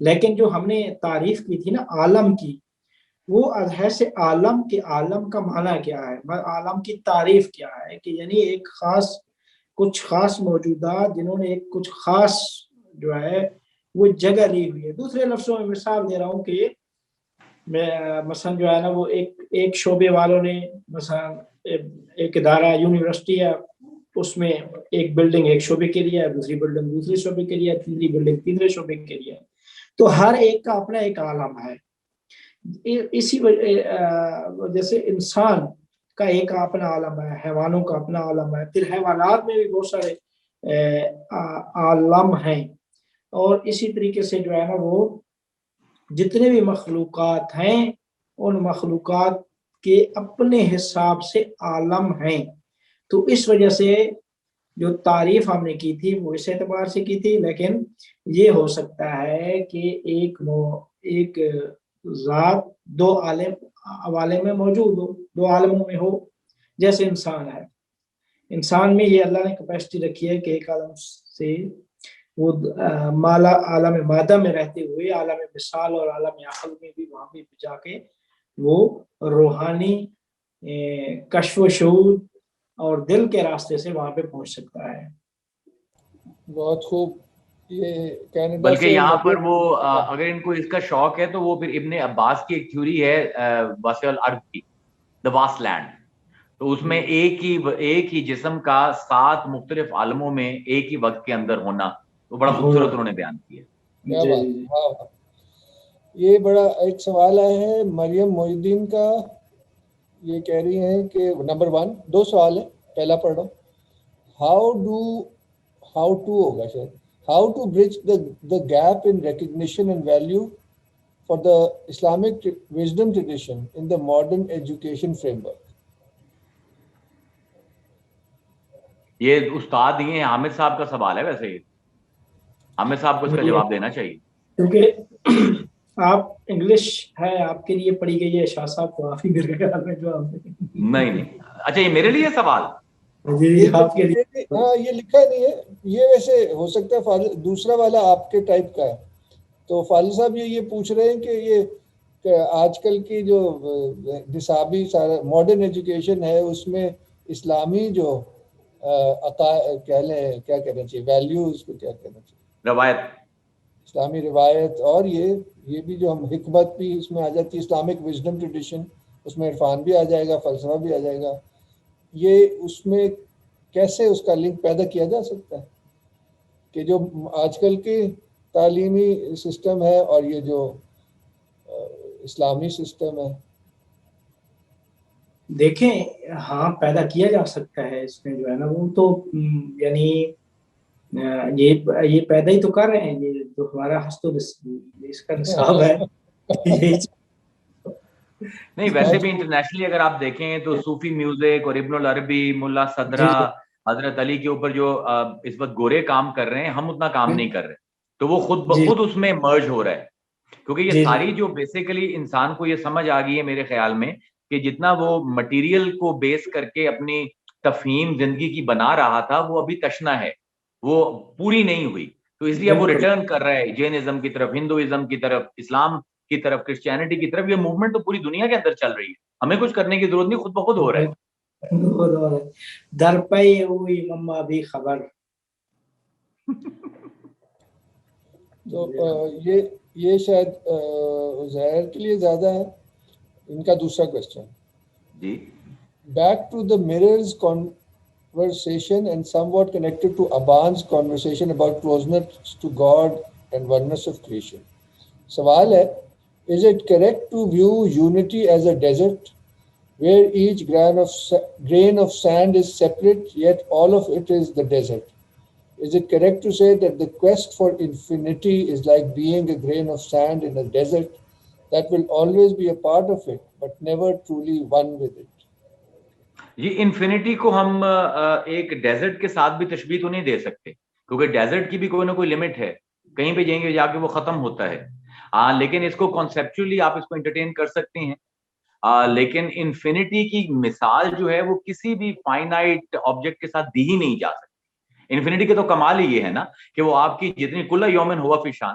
لیکن جو ہم نے تعریف کی تھی نا عالم کی، وہ ہے سے عالم کے عالم کا معنی کیا ہے، عالم کی تعریف کیا ہے، کہ یعنی ایک خاص کچھ خاص موجودات جنہوں نے ایک کچھ خاص جو ہے وہ جگہ لی ہوئی ہے. دوسرے لفظوں میں مثال دے رہا ہوں کہ مثلا جو ہے نا وہ ایک شعبے والوں نے مثلا ایک ادارہ یونیورسٹی ہے، اس میں ایک بلڈنگ ایک شعبے کے لیے ہے، دوسری بلڈنگ دوسرے شعبے کے لیے ہے، تیسری بلڈنگ تیسرے شعبے کے لیے ہے. تو ہر ایک کا اپنا ایک عالم ہے. اسی وجہ سے انسان کا ایک اپنا عالم ہے، حیوانوں کا اپنا عالم ہے، پھر حیوانات میں بھی بہت سارے عالم ہیں. اور اسی طریقے سے جو ہے نا وہ جتنے بھی مخلوقات ہیں ان مخلوقات کے اپنے حساب سے عالم ہیں. تو اس وجہ سے جو تعریف ہم نے کی تھی وہ اس اعتبار سے کی تھی. لیکن یہ ہو سکتا ہے کہ ایک ذات دو عوالم میں موجود ہو، دو عالموں میں ہو. جیسے انسان ہے، انسان میں یہ اللہ نے کیپیسٹی رکھی ہے کہ ایک عالم سے وہ عالم مادہ میں رہتے ہوئے عالم مثال اور عالم عقل میں بھی وہاں بھی جا کے وہ روحانی کشف و شعور اور دل کے راستے سے وہاں پہ پہنچ سکتا ہے. بہت خوب. یہ کینیڈا بلکہ سے یہاں پر وہ اگر ان کو اس کا شوق ہے تو وہ پھر ابن عباس کی ایک تھیوری ہے واسع الارض کی، دا واسٹ لینڈ. تو اس میں ایک ہی جسم کا 7 مختلف عالموں میں ایک ہی وقت کے اندر ہونا، تو بڑا خوبصورت انہوں نے بیان کیا. کیا بات. یہ بڑا ایک سوال آیا ہے مریم محی الدین کا. یہ کہہ رہی ہیں کہ نمبر 1 2 سوال ہے، پہلا پڑھ رہا ہوں. How to bridge the gap in recognition and value for the Islamic wisdom tradition in the modern education framework. یہ استاد یہ حامد صاحب کا سوال ہے. ویسے یہ حامد صاحب کو اس کا جواب دینا چاہیے، کیونکہ آپ انگلش ہے آپ کے لیے پڑھی گئی ہے. شاہ صاحب کو آپ ہی میرے خیال میں جواب دیں. نہیں. اچھا یہ میرے لیے سوال، آپ کے لیے ہاں یہ لکھا نہیں ہے. یہ ویسے ہو سکتا ہے دوسرا والا آپ کے ٹائپ کا ہے. تو فاضل صاحب یہ پوچھ رہے ہیں کہ آج کل کی جو نصابی ماڈرن ایجوکیشن ہے اس میں اسلامی جو کہہ لیں کیا کہنا چاہیے ویلیو، اس کو کیا کہنا چاہیے، روایت، اسلامی روایت، اور یہ بھی جو ہم حکمت بھی اس میں آ جاتی ہے، اسلامک وزڈم ٹریڈیشن، اس میں عرفان بھی آ جائے گا، فلسفہ بھی آ جائے گا. یہ اس میں کیسے اس کا لنک پیدا کیا جا سکتا ہے کہ جو آج کل کے تعلیمی سسٹم ہے اور یہ جو اسلامی سسٹم ہے؟ دیکھیں ہاں پیدا کیا جا سکتا ہے. اس میں جو ہے نا وہ تو یعنی یہ پیدا ہی تو کر رہے ہیں. یہ جو ہمارا اس کا نصاب ہے نہیں ویسے بھی انٹرنیشنلی اگر آپ دیکھیں تو صوفی میوزک اور ابن العربی، ملا صدرہ، حضرت علی کے اوپر جو اس وقت گورے کام کر رہے ہیں، ہم اتنا کام نہیں کر رہے. تو وہ خود بخود اس میں مرج ہو رہا ہے، کیونکہ یہ ساری جو بیسیکلی انسان کو یہ سمجھ آ گئی ہے میرے خیال میں کہ جتنا وہ مٹیریل کو بیس کر کے اپنی تفہیم زندگی کی بنا رہا تھا وہ ابھی تشنا ہے، وہ پوری نہیں ہوئی. تو اس لیے وہ ریٹرن کر رہا ہے جینزم کی طرف، ہندوازم کی طرف، اسلام کی طرف، کرسچینٹی کی طرف. یہ موومنٹ تو پوری دنیا کے اندر چل رہی ہے، ہمیں کچھ کرنے کی ضرورت نہیں، خود بخود ہو رہا ہے. در پہ ہوئی مما بھی خبر. تو یہ شاید زہر کے لیے زیادہ ہے. ان کا دوسرا کوشچن جی، back to the mirrors conversation and somewhat connected to Aban's conversation about closeness to God and oneness of creation. سوال ہے is it correct to view unity as a desert where each grain of sand is separate yet all of it is the desert? Is it correct to say that the quest for infinity is like being a grain of sand in a desert that will always be a part of it but never truly one with it? یہ infinity کو ہم ایک desert کے ساتھ بھی تشبیہ تو نہیں دے سکتے، کیونکہ ڈیزرٹ کی بھی کوئی نہ کوئی لمٹ ہے، کہیں پہ جائیں گے جا کے وہ ختم ہوتا ہے. لیکن اس کو کانسیپچولی آپ اس کو انٹرٹین کر سکتے ہیں. لیکن انفینٹی کی مثال جو ہے وہ کسی بھی فائنائٹ آبجیکٹ کے ساتھ دی ہی نہیں جا سکتی. انفینٹی کے تو کمال ہی یہ ہے نا کہ وہ آپ کی جتنی کل یومن ہوا فی شان،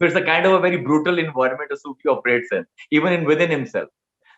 So it's a kind of a very brutal environment a Sufi operates in, even in within himself.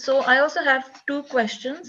So I also have 2 questions.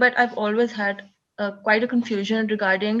but I've always had quite a confusion regarding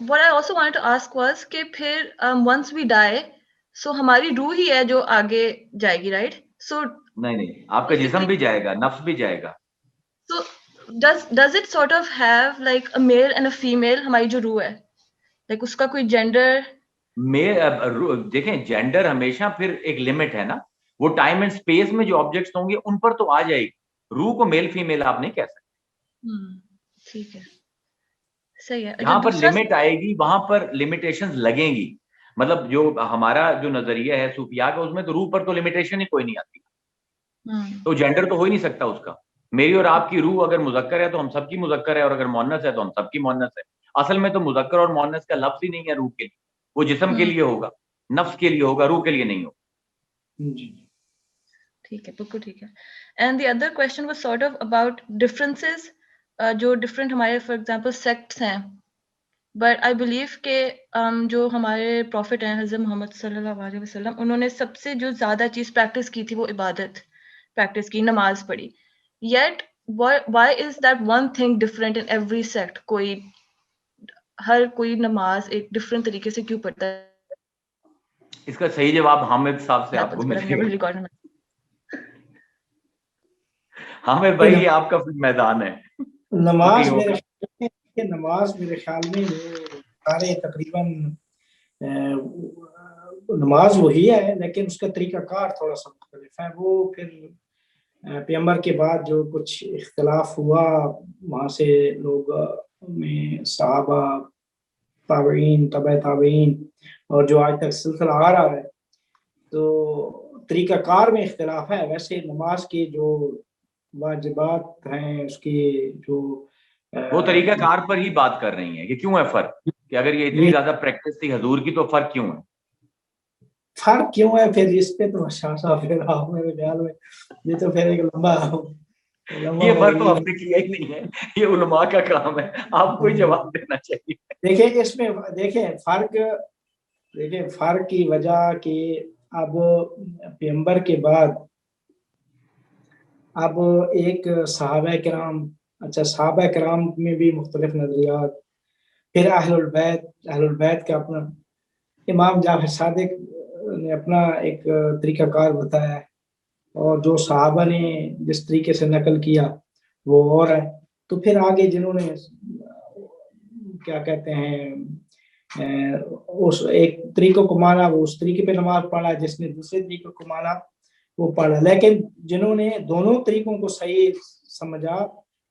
what I also wanted to ask was کہ پھر once we die, so ہماری روح ہی ہے جو آگے جائے گی, right? So نہیں, آپ کا جسم بھی جائے گا, نفس بھی جائے گا. So does it sort of have like a male and a female, ہماری جو روح ہے, like اس کا کوئی جینڈر؟ دیکھیں جینڈر ہمیشہ پھر ایک لمٹ ہے نا, وہ ٹائم اینڈ اسپیس میں جو آبجیکٹس ہوں گے ان پر تو آ جائے گی. روح کو میل فیمیل آپ نہیں کہہ سکتے. ٹھیک ہے, صحیح ہے. جہاں پر لمٹ آئے گی وہاں پر لمیٹیشنز لگیں گی. مطلب جو ہمارا جو نظریہ ہے صوفیاء کا, اس میں تو روح پر تو لمیٹیشن ہی کوئی نہیں آتی, تو جینڈر تو ہو ہی نہیں سکتا اس کا. میری اور آپ کی روح اگر مذکر ہے تو ہم سب کی مذکر ہے, اور اگر مؤنث ہے تو ہم سب کی مؤنث ہے. اصل میں تو مذکر اور مؤنث کا لفظ ہی نہیں ہے روح کے لیے, وہ جسم کے لیے ہوگا, نفس کے لیے ہوگا, روح کے لیے نہیں ہوگا. ٹھیک ہے, بالکل ٹھیک ہے. And the other question was sort of about differences, جو ڈفرینٹ ہمارے فار ایگزامپل سیکٹس ہیں, بٹ آئی بلیو کہ جو ہمارے پروفٹ ہیں حضرت محمد صلی اللہ علیہ وسلم, انہوں نے سب سے جو زیادہ چیز پریکٹس کی تھی وہ عبادت پریکٹس کی, نماز پڑھی. Yet why is that one thing different in every sect? ہر کوئی نماز ایک ڈفرینٹ طریقے سے کیوں پڑھتا ہے؟ اس کا صحیح جواب حامد صاحب سے آپ کو ملے گا. حامد بھائی آپ کا میدان ہے. نماز میرے خیال میں سارے تقریباً نماز وہی ہے, لیکن اس کا طریقہ کار تھوڑا سا مختلف ہے. وہ پھر پیغمبر کے بعد جو کچھ اختلاف ہوا وہاں سے لوگ میں صحابہ, تابعین, تبع تابعین, اور جو آج تک سلسلہ آ رہا ہے, تو طریقہ کار میں اختلاف ہے. ویسے نماز کے جو واجبات ہیں, اس کی جو وہ طریقہ کار پر ہی بات کر رہی ہیں کہ کیوں ہے فرق, کہ اگر یہ اتنی زیادہ پریکٹس تھی حضور کی تو فرق کیوں ہے؟ فرق کیوں ہے پھر اس پہ تو پھر میرے خیال میں یہ تو پھر ایک لمبا یہ فرق تو ہم نے کیا ہی نہیں ہے, یہ علماء کا کام ہے, آپ کو ہی جواب دینا چاہیے. دیکھیں اس میں دیکھیں فرق کی وجہ کہ اب پیغمبر کے بعد اب ایک صحابہ کرام میں بھی مختلف نظریات, پھر اہل البیت کا اپنا, امام جعفر صادق نے اپنا ایک طریقہ کار بتایا ہے, اور جو صحابہ نے جس طریقے سے نقل کیا وہ اور ہے. تو پھر آگے جنہوں نے کیا کہتے ہیں اس ایک طریقے کو مانا وہ اس طریقے پہ نماز پڑھا, جس نے دوسرے طریقے کو مانا وہ پڑھا. لیکن جنہوں نے دونوں طریقوں کو صحیح سمجھا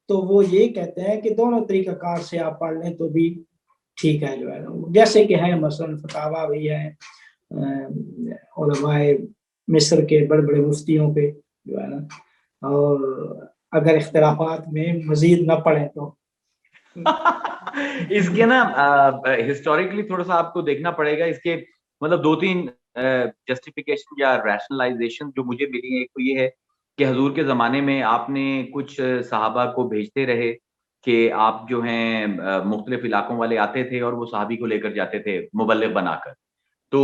تو وہ یہ کہتے ہیں کہ دونوں طریقہ کار سے آپ پڑھ لیں تو بھی ٹھیک ہے. جو ہے جیسے کہ ہے مثلاً فتاویٰ بھی ہے علماء مصر کے بڑے بڑے مفتیوں پہ جو ہے نا, اور اگر اختلافات میں مزید نہ پڑھیں تو اس کے نا ہسٹوریکلی تھوڑا سا آپ کو دیکھنا پڑے گا. اس کے مطلب دو تین جسٹیفیکیشن یا ریشنلائزیشن جو مجھے ملی ہیں. ایک تو یہ ہے کہ حضور کے زمانے میں آپ نے کچھ صحابہ کو بھیجتے رہے کہ آپ جو ہیں مختلف علاقوں والے آتے تھے اور وہ صحابی کو لے کر جاتے تھے مبلغ بنا کر. تو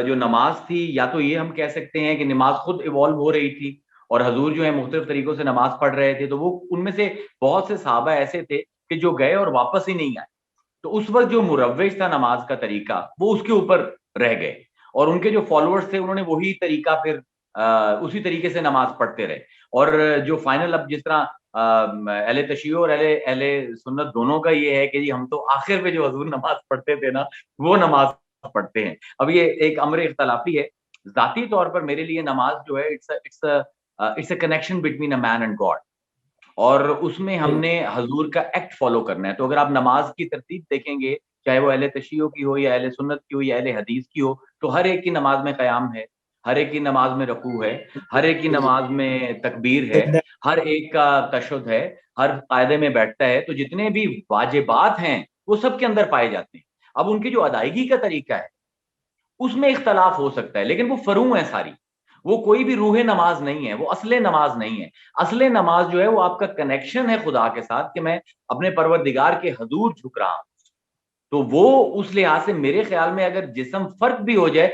جو نماز تھی, یا تو یہ ہم کہہ سکتے ہیں کہ نماز خود ایوالو ہو رہی تھی اور حضور جو ہے مختلف طریقوں سے نماز پڑھ رہے تھے, تو وہ ان میں سے بہت سے صحابہ ایسے تھے کہ جو گئے اور واپس ہی نہیں آئے. تو اس وقت جو مروج تھا نماز کا طریقہ وہ اس کے اوپر رہ گئے, اور ان کے جو فالوورز تھے انہوں نے وہی طریقہ پھر اسی طریقے سے نماز پڑھتے رہے. اور جو فائنل اب جس طرح اہل تشیع اور اہل سنت دونوں کا یہ ہے کہ جی ہم تو آخر میں جو حضور نماز پڑھتے تھے نا وہ نماز پڑھتے ہیں. اب یہ ایک امر اختلافی ہے. ذاتی طور پر میرے لیے نماز جو ہے it's a connection between a man and God, اور اس میں ہم نے حضور کا ایکٹ فالو کرنا ہے. تو اگر آپ نماز کی ترتیب دیکھیں گے, چاہے وہ اہل تشیع کی ہو یا اہل سنت کی ہو یا اہل حدیث کی ہو, تو ہر ایک کی نماز میں قیام ہے, ہر ایک کی نماز میں رکوع ہے, ہر ایک کی نماز میں تکبیر ہے, ہر ایک کا تشہد ہے, ہر قاعدے میں بیٹھتا ہے. تو جتنے بھی واجبات ہیں وہ سب کے اندر پائے جاتے ہیں. اب ان کی جو ادائیگی کا طریقہ ہے اس میں اختلاف ہو سکتا ہے, لیکن وہ فروع ہیں ساری. وہ کوئی بھی روح نماز نہیں ہے, وہ اصل نماز نہیں ہے. اصل نماز جو ہے وہ آپ کا کنیکشن ہے خدا کے ساتھ, کہ میں اپنے پروردگار کے حضور جھک رہا ہوں. تو وہ اس لحاظ سے میرے خیال میں اگر جسم فرق بھی ہو جائے,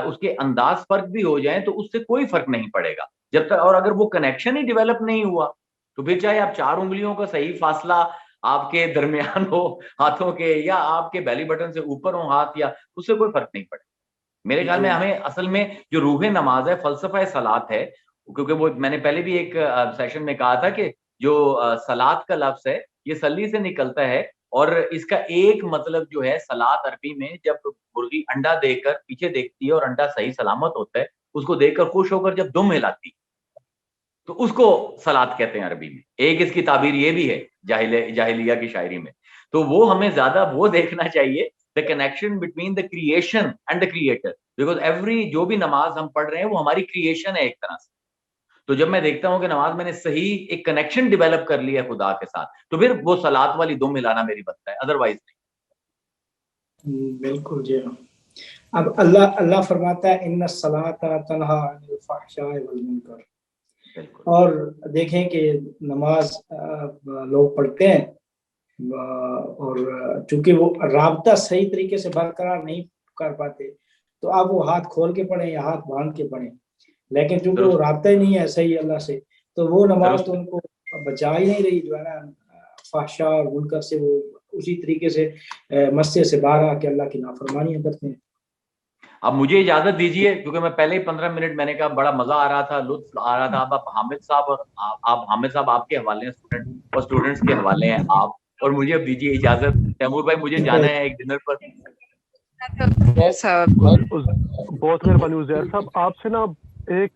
اس کے انداز فرق بھی ہو جائیں, تو اس سے کوئی فرق نہیں پڑے گا جب تک. اور اگر وہ کنیکشن ہی ڈیولپ نہیں ہوا تو پھر چاہے آپ 4 انگلیوں کا صحیح فاصلہ آپ کے درمیان ہو ہاتھوں کے یا آپ کے بیلی بٹن سے اوپر ہو ہاتھ، یا اس سے کوئی فرق نہیں پڑے. میرے خیال میں ہمیں اصل میں جو روح نماز ہے، فلسفہ صلاۃ ہے، کیونکہ وہ میں نے پہلے بھی ایک سیشن میں کہا تھا کہ جو صلاۃ کا لفظ ہے یہ سلی سے نکلتا ہے، اور اس کا ایک مطلب جو ہے صلاۃ عربی میں، جب مرغی انڈا دے کر پیچھے دیکھتی ہے اور انڈا صحیح سلامت ہوتا ہے، اس کو دیکھ کر خوش ہو کر جب دم ہلاتی، تو اس کو صلاۃ کہتے ہیں عربی میں. ایک اس کی تعبیر یہ بھی ہے جاہلیہ کی شاعری میں. تو وہ ہمیں زیادہ وہ دیکھنا چاہیے the connection between the creation and the creator, because every جو بھی نماز ہم پڑھ رہے ہیں وہ ہماری کریشن ہے ایک طرح سے. تو جب میں دیکھتا ہوں کہ نماز میں نے صحیح ایک کنیکشن ڈیولپ کر لیا ہے خدا کے ساتھ، تو پھر وہ صلاۃ والی دم ہلانا میری بنتا ہے، ادروائز نہیں. بالکل جی. اب اللہ فرماتا ہے ان الصلاۃ تنہی عن الفحشاء والمنکر. اور دیکھیں کہ نماز لوگ پڑھتے ہیں اور چونکہ وہ رابطہ صحیح طریقے سے برقرار نہیں کر پاتے، تو آپ وہ ہاتھ کھول کے پڑھیں یا ہاتھ باندھ کے پڑھیں، لیکن چونکہ وہ رابطہ ہی نہیں ہے صحیح اللہ سے، تو وہ نماز تو ان کو بچا ہی نہیں رہی جو ہے نا فحشاء اور منکر سے. وہ اسی طریقے سے مسجد سے باہر آ کے اللہ کی نافرمانیاں کرتے ہیں. اب مجھے اجازت دیجیے، کیونکہ میں پہلے ہی 15 منٹ میں نے کہا بڑا مزہ آ رہا تھا، لطف آ رہا تھا. اب آپ حامد صاحب، اور آپ حامد صاحب آپ کے حوالے ہیں اسٹوڈنٹ، اور اسٹوڈنٹس کے حوالے ہیں آپ، اور مجھے اب دیجیے اجازت. تیمور بھائی مجھے جانا ہے ایک ڈنر پر. بہت مہربانی عزیر صاحب. آپ سے نا ایک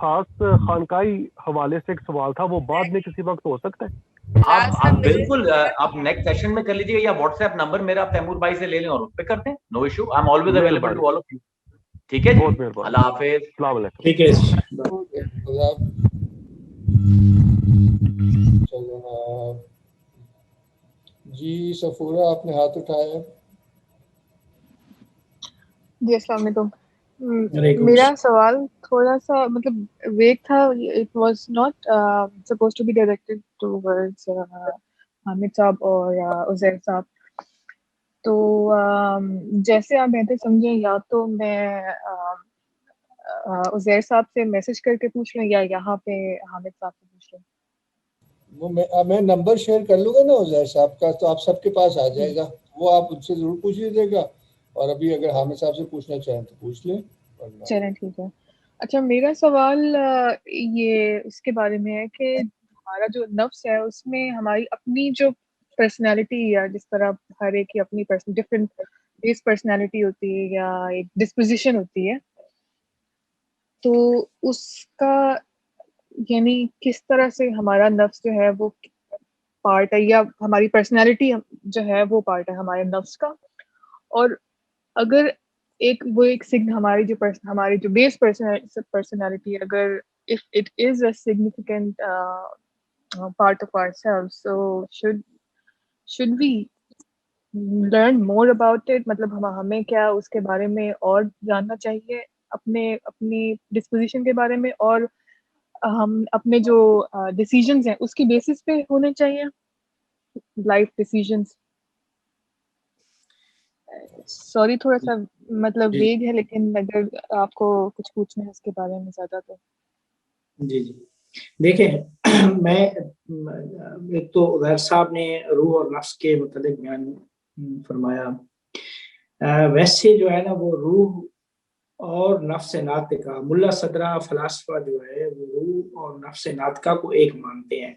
خاص خانقاہی حوالے سے ایک سوال تھا، وہ بعد میں کسی وقت ہو سکتا ہے؟ آپ بالکل آپ نیکسٹ سیشن میں کر لیجیے، یا واٹس ایپ نمبر میرا آپ تیمور بھائی سے لے لیں اور اس پہ کرتے ہیں. No issue, I am always available to all of you. ٹھیک ہے جی، بہت مہربانی. اللہ حافظ. السلام علیکم. ٹھیک ہے جی صفورہ آپ نے ہاتھ اٹھایا. جی السلام علیکم. میرا سوال تھوڑا سا مطلب ویک تھا. It was not suppose to be directed towards Hamid صاحب اور عزیر صاحب. تو جیسے آپ بہتر سمجھیں، یا تو میں عزیر صاحب سے میسج کر کے پوچھ لوں یا یہاں پہ حامد صاحب سے پوچھ لوں. میں نمبر شیئر کر لوں گا نا عزیر صاحب کا، تو آپ سب کے پاس آ جائے گا. وہ آپ ان سے ضرور پوچھ لیجیے گا، اور ابھی اگر حامد صاحب سے پوچھنا چاہیں تو پوچھ لیں. چلیں ٹھیک ہے. اچھا، میرا سوال یہ اس کے بارے میں ہے کہ ہمارا جو نفس ہے اس میں ہماری اپنی جو پرسنالٹی، یا جس طرح ہر ایک کی اپنی ڈفرینٹ بیس پرسنالٹی ہوتی ہے یا ایک ڈسپوزیشن ہوتی ہے، تو اس کا یعنی کس طرح سے ہمارا نفس جو ہے وہ پارٹ ہے، یا ہماری پرسنالٹی جو ہے وہ پارٹ ہے ہمارے نفس کا. اور اگر ہماری جو بیس پرسنالٹی، اگر if it is a significant part of ourselves, so should we learn more about it? مطلب ہمیں کیا اس کے بارے میں اور جاننا چاہیے، اپنی ڈسپوزیشن کے بارے میں، اور ہم اپنے جو ڈیسیژنز ہیں اس کی بیسس پہ ہونے چاہیے لائف ڈیسیژنز. سوری تھوڑا سا مطلب ویگ ہے، لیکن اگر آپ کو کچھ پوچھنا ہے اس کے بارے میں زیادہ تو. جی دیکھیں، میں ایک تو عزیر صاحب نے روح اور نفس کے متعلق بیان فرمایا. ویسے جو ہے نا وہ روح اور نفس ناطقہ، ملا صدرہ فلاسفہ جو ہے وہ روح اور نفس ناطقہ کو ایک مانتے ہیں.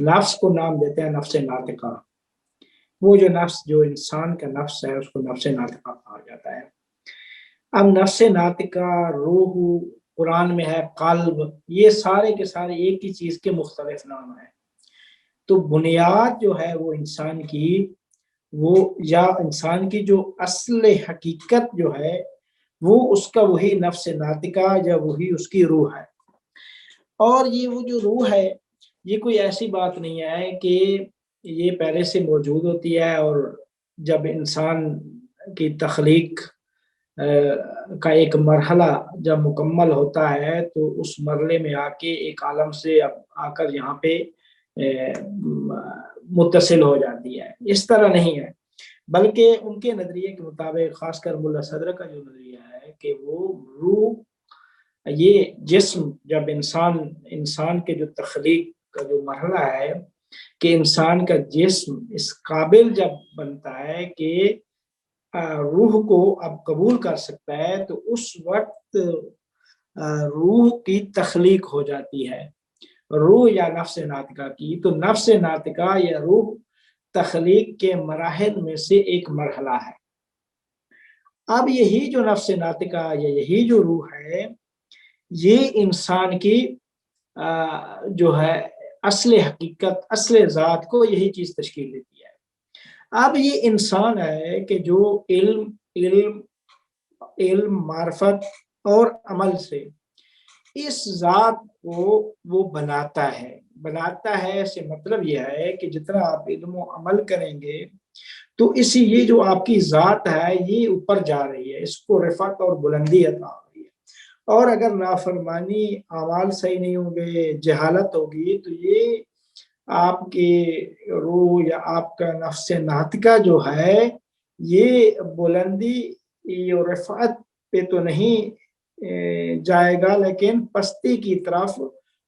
نفس کو نام دیتے ہیں نفس ناطقہ. وہ جو نفس، جو انسان کا نفس ہے، اس کو نفس ناطقہ کہا جاتا ہے. اب نفس ناطقہ، روح، قرآن میں ہے قلب، یہ سارے کے سارے ایک ہی چیز کے مختلف نام ہیں. تو بنیاد جو ہے وہ انسان کی، وہ یا انسان کی جو اصل حقیقت جو ہے وہ اس کا وہی نفس ناطقہ یا وہی اس کی روح ہے. اور یہ وہ جو روح ہے یہ کوئی ایسی بات نہیں ہے کہ یہ پہلے سے موجود ہوتی ہے، اور جب انسان کی تخلیق کا ایک مرحلہ جب مکمل ہوتا ہے تو اس مرحلے میں آ کے ایک عالم سے آ کر یہاں پہ متصل ہو جاتی ہے. اس طرح نہیں ہے، بلکہ ان کے نظریے کے مطابق، خاص کر ملا صدر کا جو نظریہ ہے کہ وہ روح، یہ جسم جب انسان کے جو تخلیق کا جو مرحلہ ہے کہ انسان کا جسم اس قابل جب بنتا ہے کہ روح کو اب قبول کر سکتا ہے تو اس وقت روح کی تخلیق ہو جاتی ہے، روح یا نفس ناطقہ کی. تو نفس ناطقہ یا روح تخلیق کے مراحل میں سے ایک مرحلہ ہے. اب یہی جو نفس ناطقہ یا یہی جو روح ہے یہ انسان کی جو ہے اصل حقیقت، اصل ذات کو یہی چیز تشکیل دیتی ہے. اب یہ انسان ہے کہ جو علم معرفت اور عمل سے اس ذات کو وہ بناتا ہے سے مطلب یہ ہے کہ جتنا آپ علم و عمل کریں گے تو یہ جو آپ کی ذات ہے یہ اوپر جا رہی ہے، اس کو رفعت اور بلندی عطا ہو رہی ہے. اور اگر نافرمانی، اعمال صحیح نہیں ہوں گے، جہالت ہوگی تو یہ آپ کی روح یا آپ کا نفس ناطقہ جو ہے یہ بلندی اور رفعت پہ تو نہیں جائے گا لیکن پستی کی طرف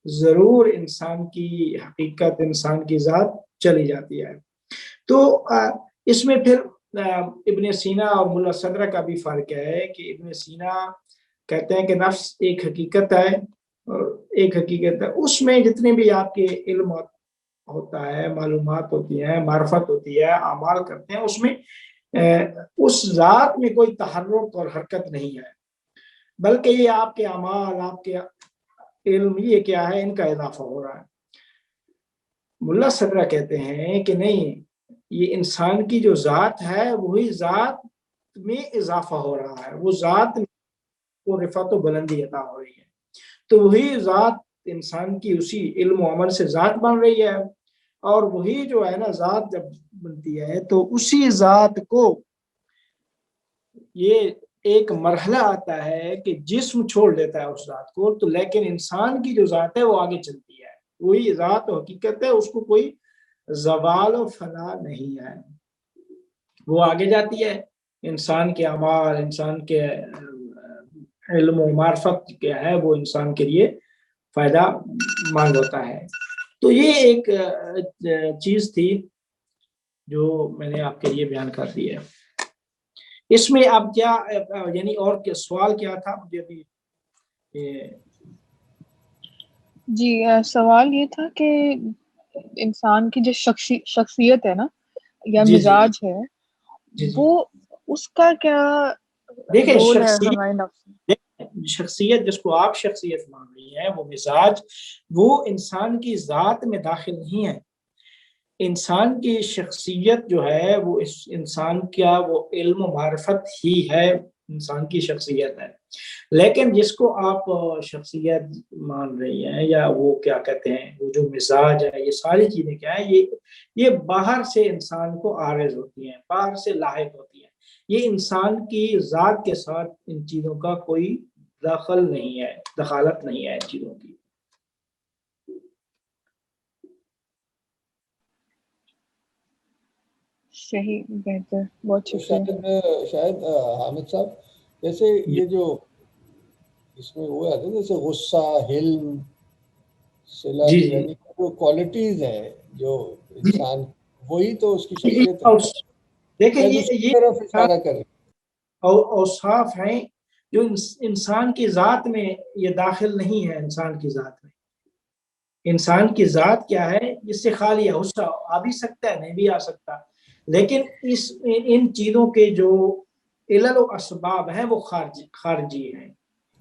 ضرور انسان کی حقیقت، انسان کی ذات چلی جاتی ہے. تو اس میں پھر ابن سینا اور ملا صدرہ کا بھی فرق ہے کہ ابن سینا کہتے ہیں کہ نفس ایک حقیقت ہے اور ایک حقیقت ہے، اس میں جتنے بھی آپ کے علم ہوتا ہے، معلومات ہوتی ہیں، معرفت ہوتی ہے، اعمال کرتے ہیں، اس میں اس ذات میں کوئی تحرک اور حرکت نہیں ہے، بلکہ یہ آپ کے اعمال، آپ کے علم یہ کیا ہے، ان کا اضافہ ہو رہا ہے. ملا صدرہ کہتے ہیں کہ نہیں، یہ انسان کی جو ذات ہے وہی ذات میں اضافہ ہو رہا ہے، وہ ذات کو رفعت و بلندی عطا ہو رہی ہے. تو وہی ذات انسان کی اسی علم و عمل سے ذات بن رہی ہے، اور وہی جو ہے نا ذات جب بنتی ہے تو اسی ذات کو یہ ایک مرحلہ آتا ہے کہ جسم چھوڑ دیتا ہے اس ذات کو، تو لیکن انسان کی جو ذات ہے وہ آگے چلتی ہے، وہی ذات و حقیقت ہے، اس کو کوئی زوال و فنا نہیں ہے، وہ آگے جاتی ہے. انسان کے اعمال، انسان کے علم و معرفت کیا ہے وہ انسان کے لیے فائدہ مند ہوتا ہے. تو یہ ایک چیز تھی جو میں نے آپ کے لیے بیان کر دی ہے. اس میں اب کیا یعنی اور سوال کیا تھا مجھے ابھی؟ جی سوال یہ تھا کہ انسان کی جو شخصیت ہے نا یا مزاج ہے وہ اس کا کیا رول ہے ہمارے نفس؟ شخصیت جس کو آپ شخصیت مان رہی ہیں، وہ مزاج وہ انسان کی ذات میں داخل نہیں ہے. انسان کی شخصیت جو ہے وہ اس انسان کا وہ علم و معرفت ہی ہے، انسان کی شخصیت ہے. لیکن جس کو آپ شخصیت مان رہی ہیں یا وہ کیا کہتے ہیں، وہ جو مزاج ہے، یہ ساری چیزیں کیا ہیں، یہ باہر سے انسان کو عارض ہوتی ہیں، باہر سے لاحق ہوتی ہیں. یہ انسان کی ذات کے ساتھ ان چیزوں کا کوئی دخل نہیں ہے، دخالت نہیں ہے ان چیزوں کی. صحیح، بہتر، بہت شکریہ. شاید حامد صاحب جیسے یہ جو اس میں ہوا ہے جیسے غصہ، حلم، صلہ، یعنی جو کوالٹیز ہیں جو انسان وہی تو اس کی شخصیت ہے. دیکھیں یہ طرف اشارہ کریں اوصاف ہیں جو انسان کی ذات میں یہ داخل نہیں ہے. انسان کی ذات میں، انسان کی ذات کیا ہے، جس سے خالی ہے، غصہ آ بھی سکتا ہے، نہیں بھی آ سکتا، لیکن ان چیزوں کے جو علل و اسباب ہیں وہ خارجی ہیں.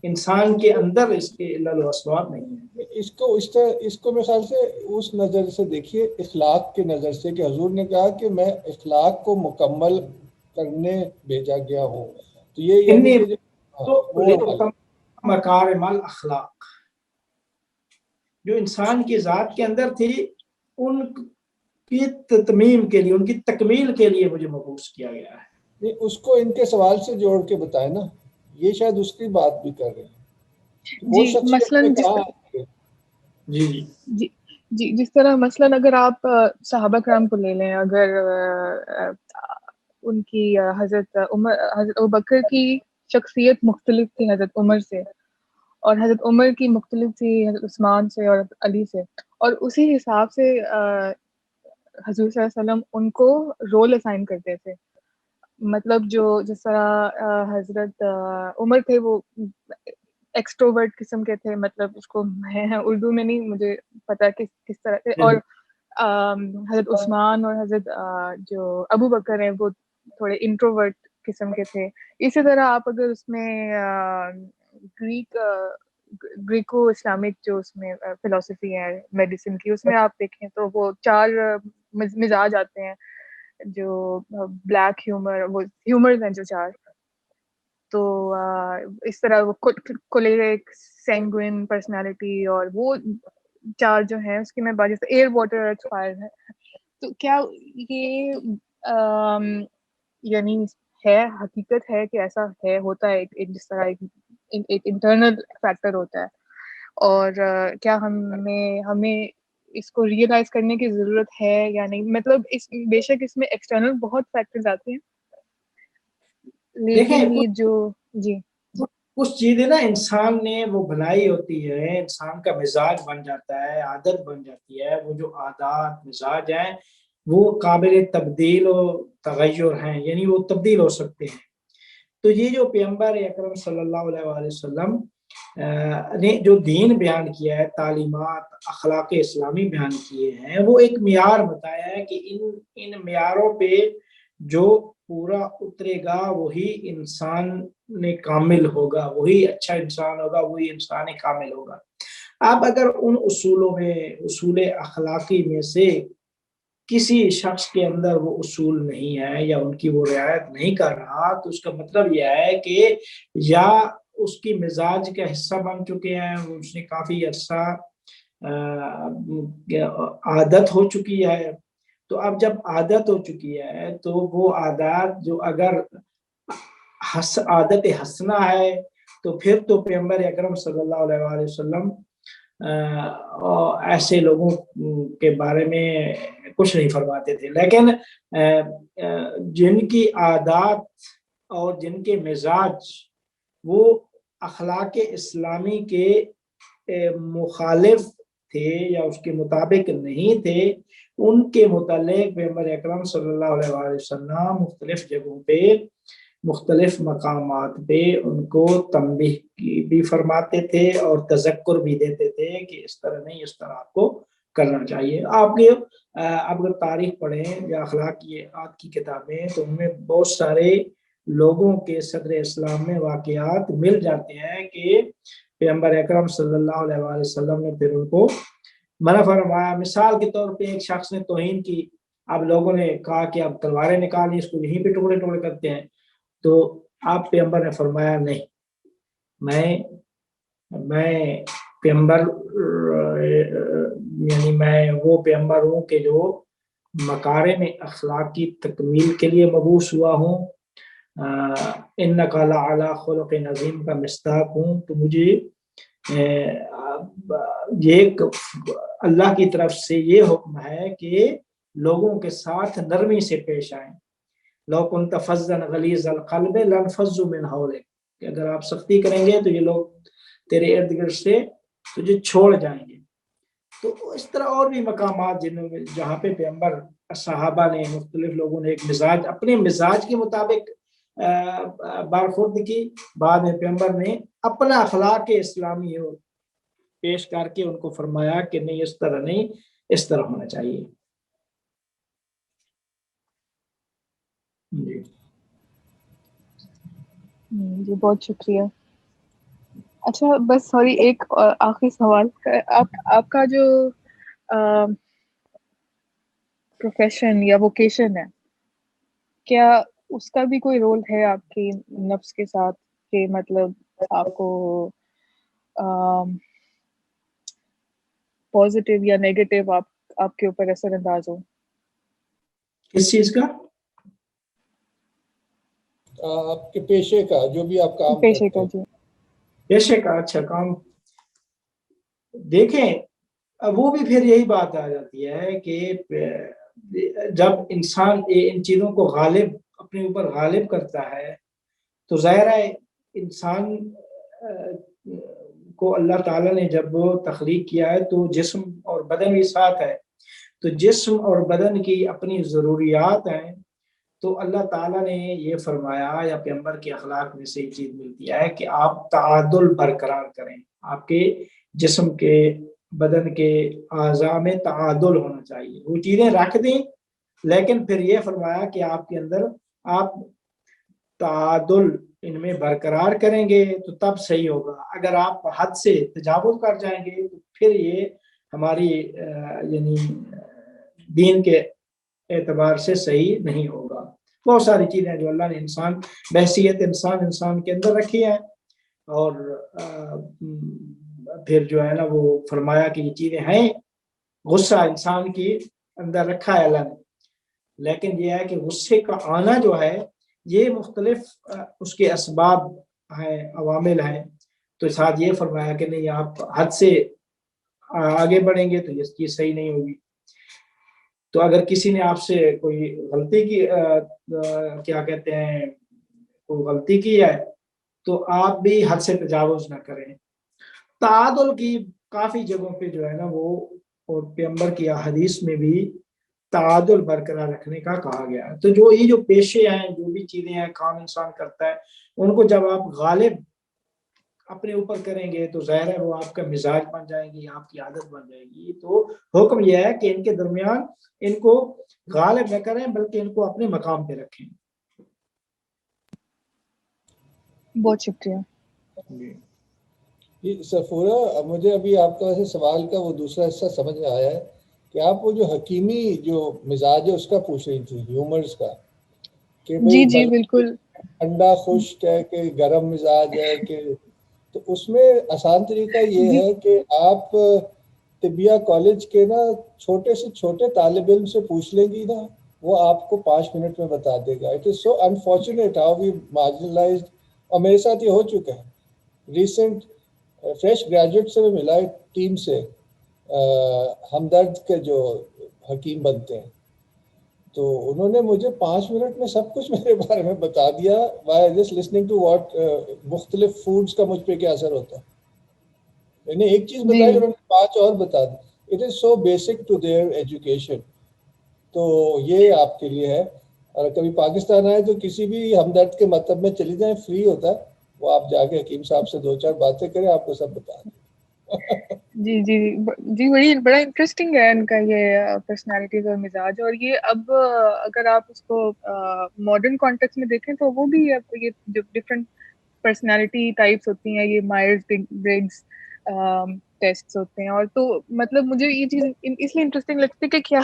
انسان کے اندر اس کے علل و اسباب نہیں ہیں. اس کو میرے خیال سے اس نظر سے دیکھیے، اخلاق کے نظر سے، کہ حضور نے کہا کہ میں اخلاق کو مکمل کرنے بھیجا گیا ہوں. تو یہ یعنی کہ مکارم الاخلاق جو انسان کی ذات کے اندر تھی، ان کی تتمیم کے لیے، ان کی تکمیل کے لیے مجھے مبعوث کیا گیا ہے. اس کو ان کے سوال سے جوڑ کے بتائیں نا، یہ شاید اس کی بات بھی کر رہے ہیں. جی جس طرح مثلاً اگر آپ صحابہ کرام کو لے لیں، اگر ان کی حضرت ابوبکر کی شخصیت مختلف تھی حضرت عمر سے، اور حضرت عمر کی مختلف تھی حضرت عثمان سے اور علی سے، اور اسی حساب سے حضور صلی اللہ علیہ وسلم ان کو رول اسائن کرتے تھے. مطلب جو جس طرح حضرت عمر تھے وہ ایکسٹروورٹ قسم کے تھے, مطلب اس کو میں اردو میں نہیں مجھے پتا کس طرح سے, اور حضرت عثمان اور حضرت جو ابو بکر ہیں وہ تھوڑے انٹروورٹ قسم کے تھے. اسی طرح آپ اگر اس میں گریکو اسلامک جو اس میں فلسفی ہے میڈیسن کی, اس میں آپ دیکھیں تو وہ 4 مزاج آتے ہیں, جو بلیک ہیومر, وہ ہیومرز ہیں جو 4. تو اس طرح وہ کولیرک, سینگوئن پرسنالٹی, اور وہ 4 جو ہیں اس کی میں بات ایئر واٹر ارتھ فائر ہے. تو کیا یہ یعنی ہے, حقیقت ہے کہ ایسا ہے, ہوتا ہے جس طرح ایک انٹرنل فیکٹر ہوتا ہے, اور کیا ہمیں اس کو ریئلائز کرنے کی ضرورت ہے یا نہیں؟ مطلب بے شک اس میں ایکسٹرنل بہت فیکٹرز آتے ہیں, لیکن یہ جو جی کچھ چیزیں نا انسان نے وہ بنائی ہوتی ہے, انسان کا مزاج بن جاتا ہے, عادت بن جاتی ہے. وہ جو عادات مزاج ہیں وہ قابل تبدیل و تغیر ہیں, یعنی وہ تبدیل ہو سکتے ہیں. تو یہ جو پیغمبر اکرم صلی اللہ علیہ وآلہ وسلم نے جو دین بیان کیا ہے, تعلیمات اخلاق اسلامی بیان کیے ہیں, وہ ایک معیار بتایا ہے کہ ان معیاروں پہ جو پورا اترے گا وہی انسان نے کامل ہوگا, وہی اچھا انسان ہوگا, وہی انسان کامل ہوگا. اب اگر ان اصولوں میں, اصول اخلاقی میں سے کسی شخص کے اندر وہ اصول نہیں ہے یا ان کی وہ رعایت نہیں کر رہا, تو اس کا مطلب یہ ہے کہ یا اس کی مزاج کا حصہ بن چکے ہیں, اس نے کافی عرصہ عادت ہو چکی ہے. تو اب جب عادت ہو چکی ہے تو وہ عادات جو اگر عادت حسنہ ہے تو پھر تو پیغمبر اکرم صلی اللہ علیہ وآلہ وسلم ایسے لوگوں کے بارے میں کچھ نہیں فرماتے تھے. لیکن جن کی عادات اور جن کے مزاج وہ اخلاق اسلامی کے مخالف تھے یا اس کے مطابق نہیں تھے, ان کے متعلق پیغمبر اکرم صلی اللہ علیہ وآلہ وسلم مختلف جگہوں پہ, مختلف مقامات پہ ان کو تنبیہ بھی فرماتے تھے اور تذکر بھی دیتے تھے کہ اس طرح نہیں, اس طرح آپ کو کرنا چاہیے. آپ اگر تاریخ پڑھیں یا اخلاقیات کی کتابیں تو ان میں بہت سارے لوگوں کے صدر اسلام میں واقعات مل جاتے ہیں کہ پیغمبر اکرم صلی اللہ علیہ وآلہ وسلم نے پھر ان کو منع فرمایا. مثال کے طور پہ ایک شخص نے توہین کی, اب لوگوں نے کہا کہ اب تلواریں نکالیں, اس کو یہیں پہ ٹکڑے ٹکڑے کرتے ہیں. تو آپ پیغمبر نے فرمایا نہیں, میں پیغمبر یعنی میں وہ پیغمبر ہوں کہ جو مکارم اخلاق کی تکمیل کے لیے مبعوث ہوا ہوں, انک لعلی خلق عظیم کا مصداق ہوں. تو مجھے یہ اللہ کی طرف سے یہ حکم ہے کہ لوگوں کے ساتھ نرمی سے پیش آئیں. لو كنت فظا غلیظ القلب لانفضوا من حولک, کہ اگر آپ سختی کریں گے تو یہ لوگ تیرے ارد گرد سے تجھے چھوڑ جائیں گے. تو اس طرح اور بھی مقامات جہاں پہ پیغمبر صحابہ نے, مختلف لوگوں نے ایک مزاج, اپنے مزاج کے مطابق برخورد کی. بعد میں پیغمبر نے اپنا اخلاق اسلامی پیش کر کے ان کو فرمایا کہ نہیں, اس طرح نہیں, اس طرح ہونا چاہیے. جی بہت شکریہ. اچھا بس سوری, ایک آخری سوال. آپ کا جو پروفیشن یا ووکیشن ہے, کیا اس کا بھی کوئی رول ہے آپ کی نفس کے ساتھ, کہ مطلب آپ کو پازیٹیو یا نیگیٹو آپ کے اوپر اثر انداز ہو؟ کس چیز کا؟ آپ کے پیشے کا, جو بھی آپ کام پیشے کا. جی پیشے کا. اچھا کام دیکھیں, وہ بھی پھر یہی بات آ جاتی ہے کہ جب انسان ان چیزوں کو اپنے اوپر غالب کرتا ہے تو ظاہر ہے انسان کو اللہ تعالیٰ نے جب وہ تخلیق کیا ہے تو جسم اور بدن بھی ساتھ ہے, تو جسم اور بدن کی اپنی ضروریات ہیں، تو اللہ تعالیٰ نے یہ فرمایا یا پیغمبر کے اخلاق میں سے یہ چیز ملتی ہے کہ آپ تعادل برقرار کریں، آپ کے جسم کے بدن کے اعضاء میں تعادل ہونا چاہیے، وہ چیزیں رکھ دیں، لیکن پھر یہ فرمایا کہ آپ کے اندر آپ تعادل ان میں برقرار کریں گے تو تب صحیح ہوگا. اگر آپ حد سے تجاوز کر جائیں گے تو پھر یہ ہماری یعنی دین کے اعتبار سے صحیح نہیں ہوگا. بہت ساری چیزیں جو اللہ نے انسان بحیثیت انسان کے اندر رکھی ہیں، اور پھر جو ہے نا وہ فرمایا کہ یہ چیزیں ہیں. غصہ انسان کی اندر رکھا ہے اللہ نے، لیکن یہ ہے کہ غصے کا آنا جو ہے یہ مختلف اس کے اسباب ہیں، عوامل ہیں. تو ساتھ یہ فرمایا کہ نہیں، آپ حد سے آگے بڑھیں گے تو یہ چیز صحیح نہیں ہوگی. تو اگر کسی نے آپ سے کوئی غلطی کی کیا کہتے ہیں کوئی غلطی کی ہے تو آپ بھی حد سے تجاوز نہ کریں. تعادل کی کافی جگہوں پہ جو ہے نا وہ، اور پیغمبر کی حدیث میں بھی تعادل برقرار رکھنے کا کہا گیا ہے. تو جو یہ جو پیشے ہیں، جو بھی چیزیں ہیں، کام انسان کرتا ہے، ان کو جب آپ غالب اپنے اوپر کریں گے تو ظاہر ہے وہ آپ کا مزاج بن جائیں گی، آپ کی عادت بن جائے گی. تو حکم یہ ہے کہ ان کے درمیان ان کو غالب نہ کریں بلکہ ان کو اپنے مقام پہ رکھیں. بہت شکریہ. جی سفورہ، مجھے ابھی آپ کا ویسے سوال کا وہ دوسرا حصہ سمجھ میں آیا ہے کہ آپ وہ جو حکیمی جو مزاج ہے اس کا پوچھ رہی تھی، ہیومرز کا، کہ جی بالکل. ٹھنڈا خشک ہے کہ گرم مزاج ہے کہ، تو اس میں آسان طریقہ یہ ہے کہ آپ طبیہ کالج کے نا چھوٹے سے چھوٹے طالب علم سے پوچھ لیں گی نا، وہ آپ کو 5 منٹ میں بتا دے گا. It is so unfortunate how we marginalised. اور میرے ساتھ یہ ہو چکا ہے. ریسنٹ فریش گریجویٹ سے میں ملا ٹیم سے، ہمدرد کے جو حکیم بنتے ہیں، تو انہوں نے مجھے 5 منٹ میں سب کچھ میرے بارے میں بتا دیا. By just listening to what مختلف فوڈز کا مجھ پہ کیا اثر ہوتا ہے. میں نے ایک چیز بتائی، انہوں نے 5 اور بتا دی. It is so basic to their education. تو یہ آپ کے لیے ہے. اور کبھی پاکستان آئے تو کسی بھی ہمدرد کے مطلب میں چلی جائیں، فری ہوتا ہے وہ، آپ جا کے حکیم صاحب سے 2-4 باتیں کریں، آپ کو سب بتا دیں. جی وہی بڑا انٹرسٹنگ ہے ان کا یہ پرسنالٹیز اور مزاج. اور یہ اب اگر آپ اس کو ماڈرن کانٹیکس میں دیکھیں تو وہ بھی یہ جو ڈفرینٹ پرسنالٹی ٹائپس ہوتی ہیں، یہ مائرز برگس ٹیسٹ ہوتے ہیں. اور تو مطلب مجھے یہ چیز اس لیے انٹرسٹنگ لگتی ہے کہ کیا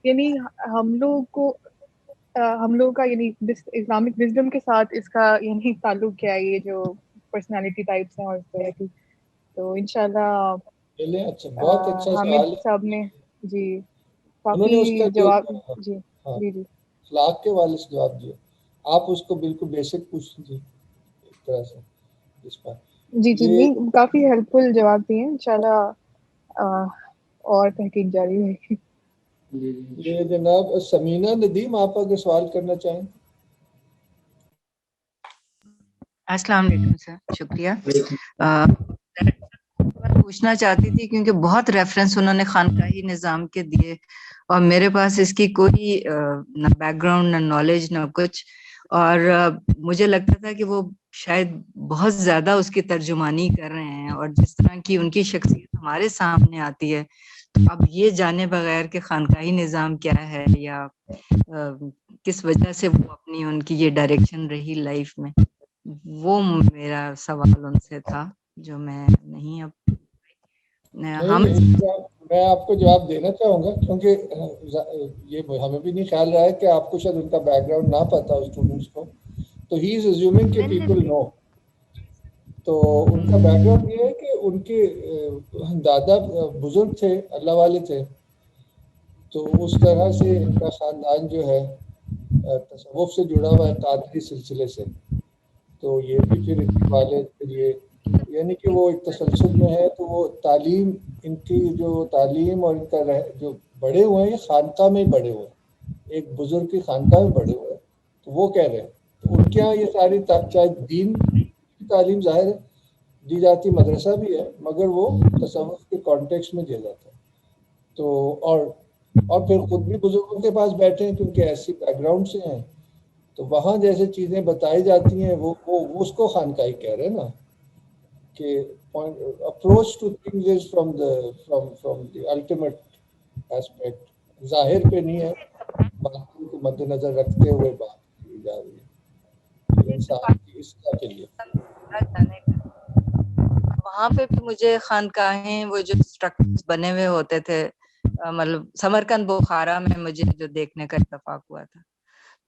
یعنی ہم لوگ کا یعنی اسلامک وزڈم کے ساتھ اس کا یعنی تعلق کیا ہے، یہ جو پرسنالٹی ٹائپس ہیں اور اس طرح کی. تو انشاءاللہ بہت اچھا حامد صاحب نے جی انہوں نے اس کا کافی جواب جی اخلاق کے والے سے جواب دیا. آپ اس کو بالکل بیسک پوچھ لیجیے ایک طرح سے اس پر. جی کافی ہیلپ فل جواب دیے. انشاءاللہ اور تحقیق جاری رہے گی. یہ جناب سمینہ ندیم، آپ اگر سوال کرنا چاہیں. السلام علیکم سر، شکریہ. پوچھنا چاہتی تھی کیونکہ بہت ریفرنس انہوں نے خانقاہی نظام کے دیے اور میرے پاس اس کی کوئی نہ بیک گراؤنڈ نہ نالج نہ کچھ، اور مجھے لگتا تھا کہ وہ شاید بہت زیادہ اس کی ترجمانی کر رہے ہیں، اور جس طرح کی ان کی شخصیت ہمارے سامنے آتی ہے اب یہ جانے بغیر کہ خانقاہی نظام کیا ہے یا کس وجہ سے وہ اپنی ان کی یہ ڈائریکشن رہی لائف میں، وہ میرا سوال ان سے تھا جو میں نہیں اب میں آپ کو جواب دینا چاہوں گا، کیونکہ یہ ہمیں بھی نہیں خیال رہا ہے کہ آپ کو شاید ان کا بیک گراؤنڈ نہ پتا ہو اسٹوڈنٹس کو. تو ہی از ایزیومنگ کہ پیپل نو. تو ان کا بیک گراؤنڈ یہ ہے کہ ان کے دادا بزرگ تھے، اللہ والے تھے، تو اس طرح سے ان کا خاندان جو ہے تصوف سے جڑا ہوا ہے، قادری سلسلے سے. تو یہ بھی پھر ان کے والد پھر یہ یعنی کہ وہ ایک تسلسل میں ہے. تو وہ تعلیم، ان کی جو تعلیم اور ان کا جو بڑے ہوئے ہیں خانقاہ میں بڑے ہوئے ہیں، ایک بزرگ کی خانقاہ میں بڑے ہوئے ہیں. تو وہ کہہ رہے ہیں تو ان کے یہاں یہ ساری چاہے دین کی تعلیم ظاہر ہے دی جاتی، مدرسہ بھی ہے، مگر وہ تصوف کے کانٹیکس میں دیا جاتا ہے. تو اور اور پھر خود بھی بزرگوں کے پاس بیٹھے ہیں کیونکہ ایسی بیک گراؤنڈ سے ہیں، تو وہاں جیسے چیزیں بتائی جاتی ہیں وہ اس کو خانقاہی کہہ رہے ہیں نا، کہ approach two things is from the ultimate aspect, ظاہر پہ نہیں ہے، باطن کو مد نظر رکھتے ہوئے بات کی جا رہی ہے انسان کی اصلاح کے لیے۔ وہاں پہ بھی مجھے خانقاہیں وہ جو اسٹرکچرز بنے ہوئے ہوتے تھے، مطلب سمرقند بخارا میں مجھے جو دیکھنے کا اتفاق ہوا تھا،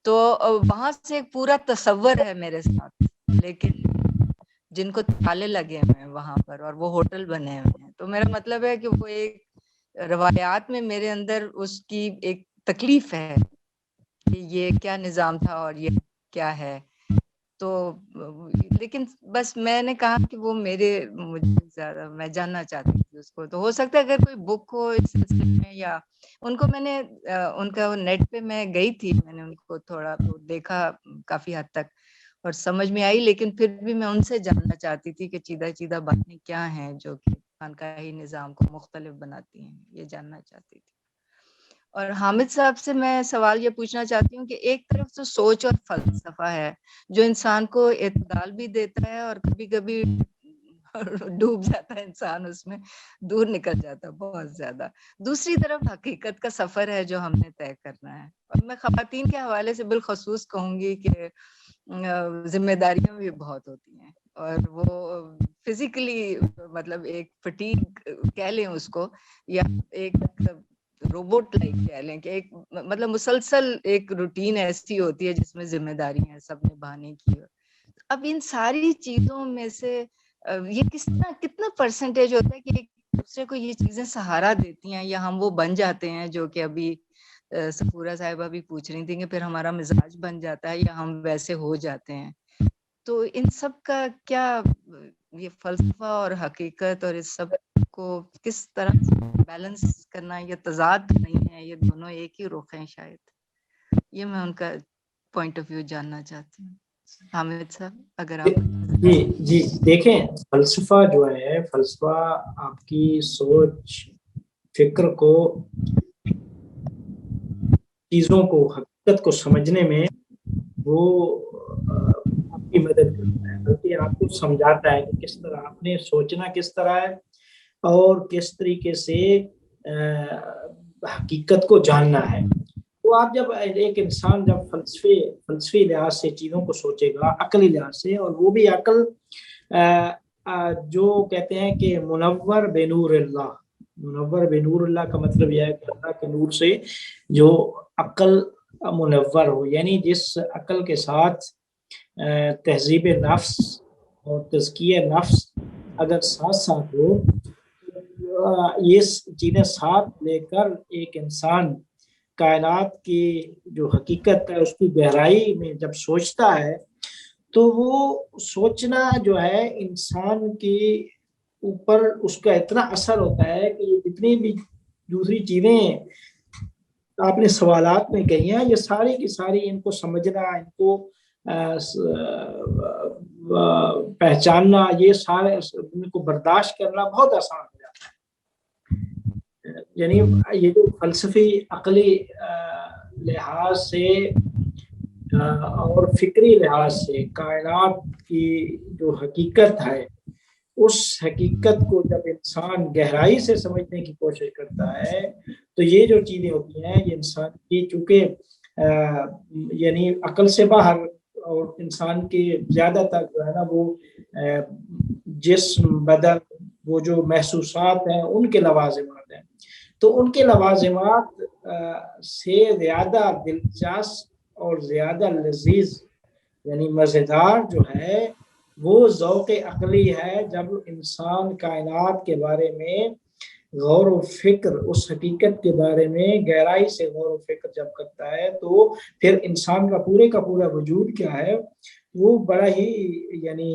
تو وہاں سے ایک پورا تصور ہے میرے ساتھ، لیکن جن کو تالے لگے ہوئے ہیں وہاں پر اور وہ ہوٹل بنے ہوئے ہیں، تو میرا مطلب ہے کہ وہ ایک روایات میں میرے اندر اس کی ایک تکلیف ہے کہ یہ کیا نظام تھا اور یہ کیا ہے۔ تو لیکن بس میں نے کہا کہ وہ مجھے زیادہ میں جاننا چاہتی تھی اس کو، تو ہو سکتا ہے اگر کوئی بک ہو اس سلسلے میں، یا ان کو میں نے ان کا نیٹ پہ میں گئی تھی، میں نے ان کو تھوڑا دیکھا کافی حد تک اور سمجھ میں آئی، لیکن پھر بھی میں ان سے جاننا چاہتی تھی کہ چیدہ باتیں کیا ہیں جو کہ خانقاہی نظام کو مختلف بناتی ہیں، یہ جاننا چاہتی تھی۔ اور حامد صاحب سے میں سوال یہ پوچھنا چاہتی ہوں کہ ایک طرف تو سوچ اور فلسفہ ہے جو انسان کو اعتدال بھی دیتا ہے، اور کبھی کبھی ڈوب جاتا ہے انسان، اس میں دور نکل جاتا ہے بہت زیادہ۔ دوسری طرف حقیقت کا سفر ہے جو ہم نے طے کرنا ہے، اور میں خواتین کے حوالے سے بالخصوص کہوں گی کہ ذمہ داریاں بھی بہت ہوتی ہیں، اور وہ فزیکلی مطلب ایک فٹیگ کہہ لیں اس کو، یا ایک روبوٹ لائک کہہ لیں کہ ایک مطلب مسلسل ایک روٹین ایسی ہوتی ہے جس میں ذمہ داری ہیں سب نبھانے کی۔ اب ان ساری چیزوں میں سے یہ کتنا پرسنٹیج ہوتا ہے کہ ایک دوسرے کو یہ چیزیں سہارا دیتی ہیں، یا ہم وہ بن جاتے ہیں جو کہ ابھی سفورہ صاحبہ بھی پوچھ رہی تھیں کہ پھر ہمارا مزاج بن جاتا ہے یا ہم ویسے ہو جاتے ہیں۔ تو ان سب کا کیا یہ فلسفہ اور حقیقت اور اس سب کو کس طرح بیلنس کرنا، یہ تضاد نہیں ہے، یہ دونوں ایک ہی رخ ہیں شاید، یہ میں ان کا پوائنٹ آف ویو جاننا چاہتی ہوں۔ حامد صاحب اگر آپ جی دیکھیں، فلسفہ جو ہے، فلسفہ آپ کی سوچ فکر کو، چیزوں کو، حقیقت کو سمجھنے میں وہ آپ کی مدد کرتا ہے، بلکہ آپ کو سمجھاتا ہے کہ کس طرح آپ نے سوچنا، کس طرح ہے، اور کس طریقے سے حقیقت کو جاننا ہے۔ تو آپ جب ایک انسان جب فلسفی لحاظ سے چیزوں کو سوچے گا، عقلی لحاظ سے، اور وہ بھی عقل جو کہتے ہیں کہ منور بنور اللہ، منور بنور اللہ کا مطلب یہ ہے کہ اللہ کے نور سے جو عقل منور ہو، یعنی جس عقل کے ساتھ تہذیب نفس اور تزکیہ نفس اگر ساتھ ساتھ ہو، یہ چیزیں ساتھ لے کر ایک انسان کائنات کی جو حقیقت ہے اس کی گہرائی میں جب سوچتا ہے، تو وہ سوچنا جو ہے انسان کے اوپر اس کا اتنا اثر ہوتا ہے کہ یہ جتنی بھی دوسری چیزیں آپ نے سوالات میں کہی ہیں، یہ ساری کی ساری ان کو سمجھنا، ان کو پہچاننا، یہ سارے ان کو برداشت کرنا بہت آسان ہو جاتا ہے۔ یعنی یہ جو فلسفی عقلی لحاظ سے اور فکری لحاظ سے کائنات کی جو حقیقت ہے، اس حقیقت کو جب انسان گہرائی سے سمجھنے کی کوشش کرتا ہے، تو یہ جو چیزیں ہوتی ہیں یہ انسان کی، چونکہ یعنی عقل سے باہر اور انسان کے زیادہ تر جو ہے نا وہ جسم، بدن، وہ جو محسوسات ہیں ان کے لوازمات ہیں، تو ان کے لوازمات سے زیادہ دلچسپ اور زیادہ لذیذ یعنی مزیدار جو ہے وہ ذوق عقلی ہے، جب انسان کائنات کے بارے میں غور و فکر، اس حقیقت کے بارے میں گہرائی سے غور و فکر جب کرتا ہے، تو پھر انسان کا پورا وجود کیا ہے وہ بڑا ہی یعنی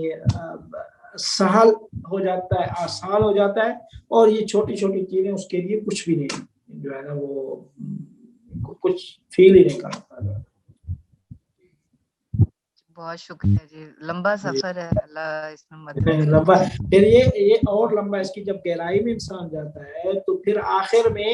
سہل ہو جاتا ہے، آسان ہو جاتا ہے، اور یہ چھوٹی چھوٹی چیزیں اس کے لیے کچھ بھی نہیں جو ہے نا وہ کچھ فیل ہی نہیں کرتا۔ بہت شکریہ جی، لمبا سفر ہے، اللہ اس میں مدد لمبا، پھر یہ اور لمبا، اس کی جب گہرائی میں انسان جاتا ہے تو پھر آخر میں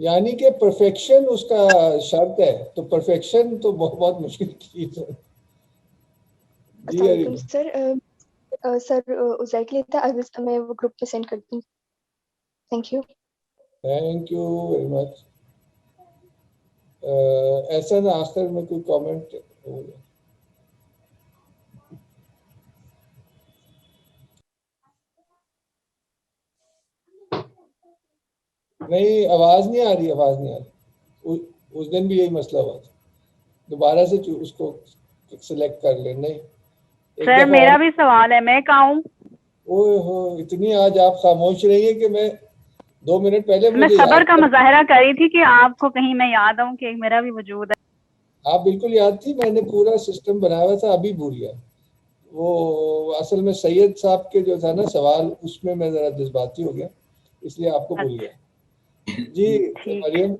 یعنی کہ پرفیکشن اس کا شرط ہے، تو پرفیکشن تو بہت مشکل چیز ہے. جی السلام علیکم سر عزیر کے لیے میں وہ گروپ پہ سینڈ کرتی ہوں. Thank you. Thank you very much. ایسا نہ آخر میں کوئی کامنٹ ہو گیا؟ نہیں، آواز نہیں آ رہی، آواز نہیں آ رہی. اس دن بھی یہی مسئلہ ہوا تھا. دوبارہ سے اس کو سلیکٹ کر لیں. نہیں سر میرا بھی سوال ہے، میں کہاں ہوں؟ اوہ ہو، اتنی آج آپ خاموش رہی ہیں کہ میں 2 منٹ پہلے میں صبر کا مظاہرہ کری تھی کہ آپ کو کہیں میں یاد آؤں کہ میرا بھی وجود ہے. آپ بالکل یاد تھی، میں نے پورا سسٹم بنایا ہوا تھا، ابھی بھول گیا. وہ اصل میں سید صاحب کے جو تھا نا سوال، اس میں ذرا جذباتی ہو گیا، اس لیے آپ کو بھول گیا. جی مریم.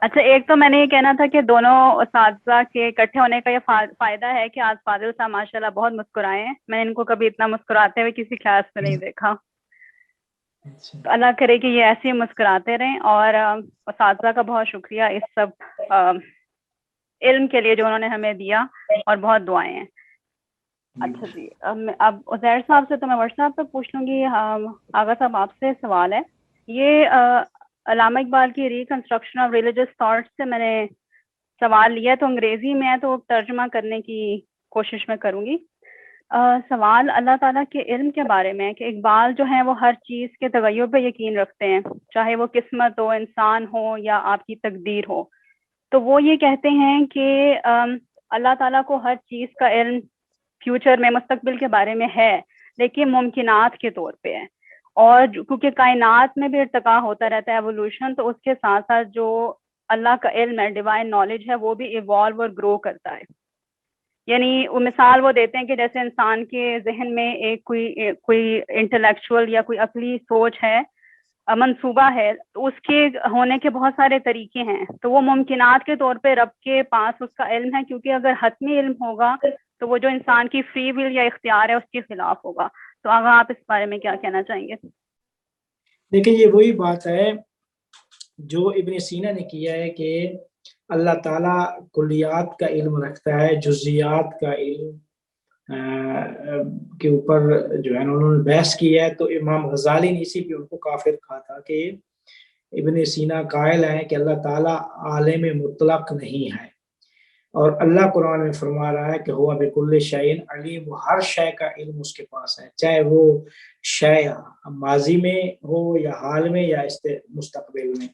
اچھا، ایک تو میں نے یہ کہنا تھا کہ دونوں اساتذہ کے اکٹھے ہونے کا یہ فائدہ ہے کہ آج فاضل صاحب ماشاءاللہ بہت مسکرائے ہیں. میں نے ان کو کبھی اتنا مسکراتے ہوئے کسی کلاس میں نہیں دیکھا. اللہ کرے کہ یہ ایسے ہی مسکراتے رہیں. اور اساتذہ کا بہت شکریہ اس سب علم کے لیے جو انہوں نے ہمیں دیا، اور بہت دعائیں ہیں. اچھا جی، اب عزیر صاحب سے تو میں ورثہ صاحب پہ پوچھ لوں گی. آغا صاحب آپ سے سوال ہے. یہ علامہ اقبال کی ریکنسٹرکشن آف ریلیجس تھاٹس سے میں نے سوال لیا، تو انگریزی میں ہے تو ترجمہ کرنے کی کوشش میں کروں گی. سوال اللہ تعالیٰ کے علم کے بارے میں ہے کہ اقبال جو ہیں وہ ہر چیز کے تغیر پہ یقین رکھتے ہیں، چاہے وہ قسمت ہو، انسان ہو، یا آپ کی تقدیر ہو. تو وہ یہ کہتے ہیں کہ اللہ تعالیٰ کو ہر چیز کا علم فیوچر میں، مستقبل کے بارے میں ہے، لیکن ممکنات کے طور پہ ہے. اور کیونکہ کائنات میں بھی ارتقاء ہوتا رہتا ہے، ایوولوشن، تو اس کے ساتھ ساتھ جو اللہ کا علم ہے، ڈیوائن نالج ہے، وہ بھی ایوالو اور گرو کرتا ہے. یعنی وہ مثال وہ دیتے ہیں کہ جیسے انسان کے ذہن میں ایک کوئی انٹلیکچوئل یا کوئی عقلی سوچ ہے، منصوبہ ہے، تو اس کے ہونے کے بہت سارے طریقے ہیں. تو وہ ممکنات کے طور پہ رب کے پاس اس کا علم ہے، کیونکہ اگر حتمی علم ہوگا تو وہ جو انسان کی فری ول یا اختیار ہے اس کے خلاف ہوگا. تو اگر آپ اس بارے میں کیا کہنا چاہیں گے؟ دیکھیں، یہ وہی بات ہے جو ابن سینا نے کیا ہے کہ اللہ تعالیٰ کلیات کا علم رکھتا ہے، جزیات کا علم کے اوپر جو ہے انہوں نے بحث کی ہے. تو امام غزالی نے اسی پہ ان کو کافر کہا تھا کہ ابن سینا قائل ہے کہ اللہ تعالیٰ عالم مطلق نہیں ہے، اور اللہ قرآن میں فرما رہا ہے کہ ہوا بکل شیء علیم، وہ ہر شے کا علم اس کے پاس ہے، چاہے وہ شے ماضی میں ہو یا حال میں یا مستقبل میں.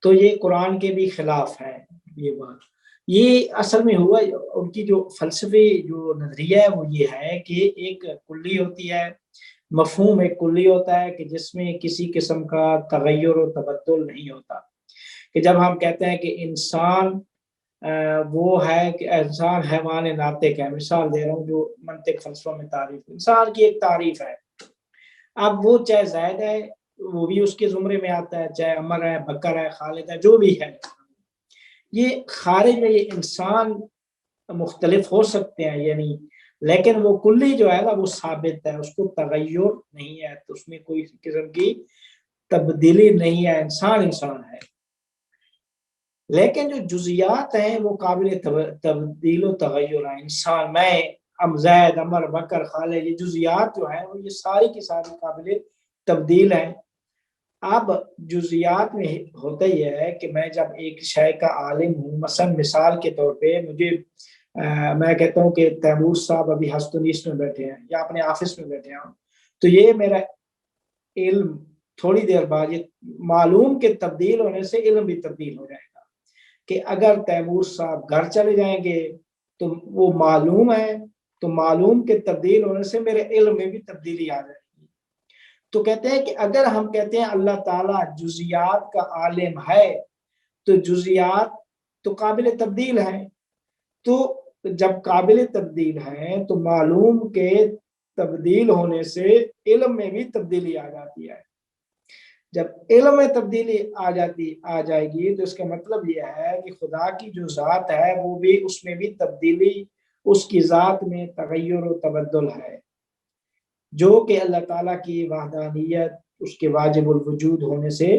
تو یہ قرآن کے بھی خلاف ہے یہ بات. یہ اصل میں ہوا ان کی جو فلسفی جو نظریہ ہے وہ یہ ہے کہ ایک کلی ہوتی ہے، مفہوم ایک کلی ہوتا ہے کہ جس میں کسی قسم کا تغیر و تبدل نہیں ہوتا. کہ جب ہم کہتے ہیں کہ انسان وہ ہے کہ انسان حیوان ناطق ہے، مثال دے رہا ہوں جو منطق فلسفہ میں تعریف، انسان کی ایک تعریف ہے. اب وہ چاہے زائد ہے وہ بھی اس کے زمرے میں آتا ہے، چاہے عمر ہے، بکر ہے، خالد ہے، جو بھی ہے. یہ خارج میں یہ انسان مختلف ہو سکتے ہیں یعنی، لیکن وہ کلی جو ہے نا وہ ثابت ہے، اس کو تغیر نہیں ہے، تو اس میں کوئی قسم کی تبدیلی نہیں ہے. انسان ہے. لیکن جو جزیات ہیں وہ قابل تبدیل و تغیر ہیں. انسان، میں، زید، عمر، بکر، خالد، یہ جزیات جو ہیں وہ یہ ساری کی ساری قابل تبدیل ہیں. اب جزیات میں ہوتا یہ ہے کہ میں جب ایک شے کا عالم ہوں، مثلا مثال کے طور پہ مجھے میں کہتا ہوں کہ تیمور صاحب ابھی ہستونیس میں بیٹھے ہیں یا اپنے آفس میں بیٹھے ہیں، تو یہ میرا علم تھوڑی دیر بعد یہ معلوم کے تبدیل ہونے سے علم بھی تبدیل ہو جائے گا. کہ اگر تیمور صاحب گھر چلے جائیں گے تو وہ معلوم ہے، تو معلوم کے تبدیل ہونے سے میرے علم میں بھی تبدیلی آ جائے گی. تو کہتے ہیں کہ اگر ہم کہتے ہیں اللہ تعالیٰ جزیات کا عالم ہے، تو جزیات تو قابل تبدیل ہیں. تو جب قابل تبدیل ہیں تو معلوم کے تبدیل ہونے سے علم میں بھی تبدیلی آ جاتی ہے. جب علم میں تبدیلی آ جائے گی تو اس کا مطلب یہ ہے کہ خدا کی جو ذات ہے وہ بھی، اس میں بھی تبدیلی، اس کی ذات میں تغیر و تبدل ہے، جو کہ اللہ تعالیٰ کی وحدانیت، اس کے واجب الوجود ہونے سے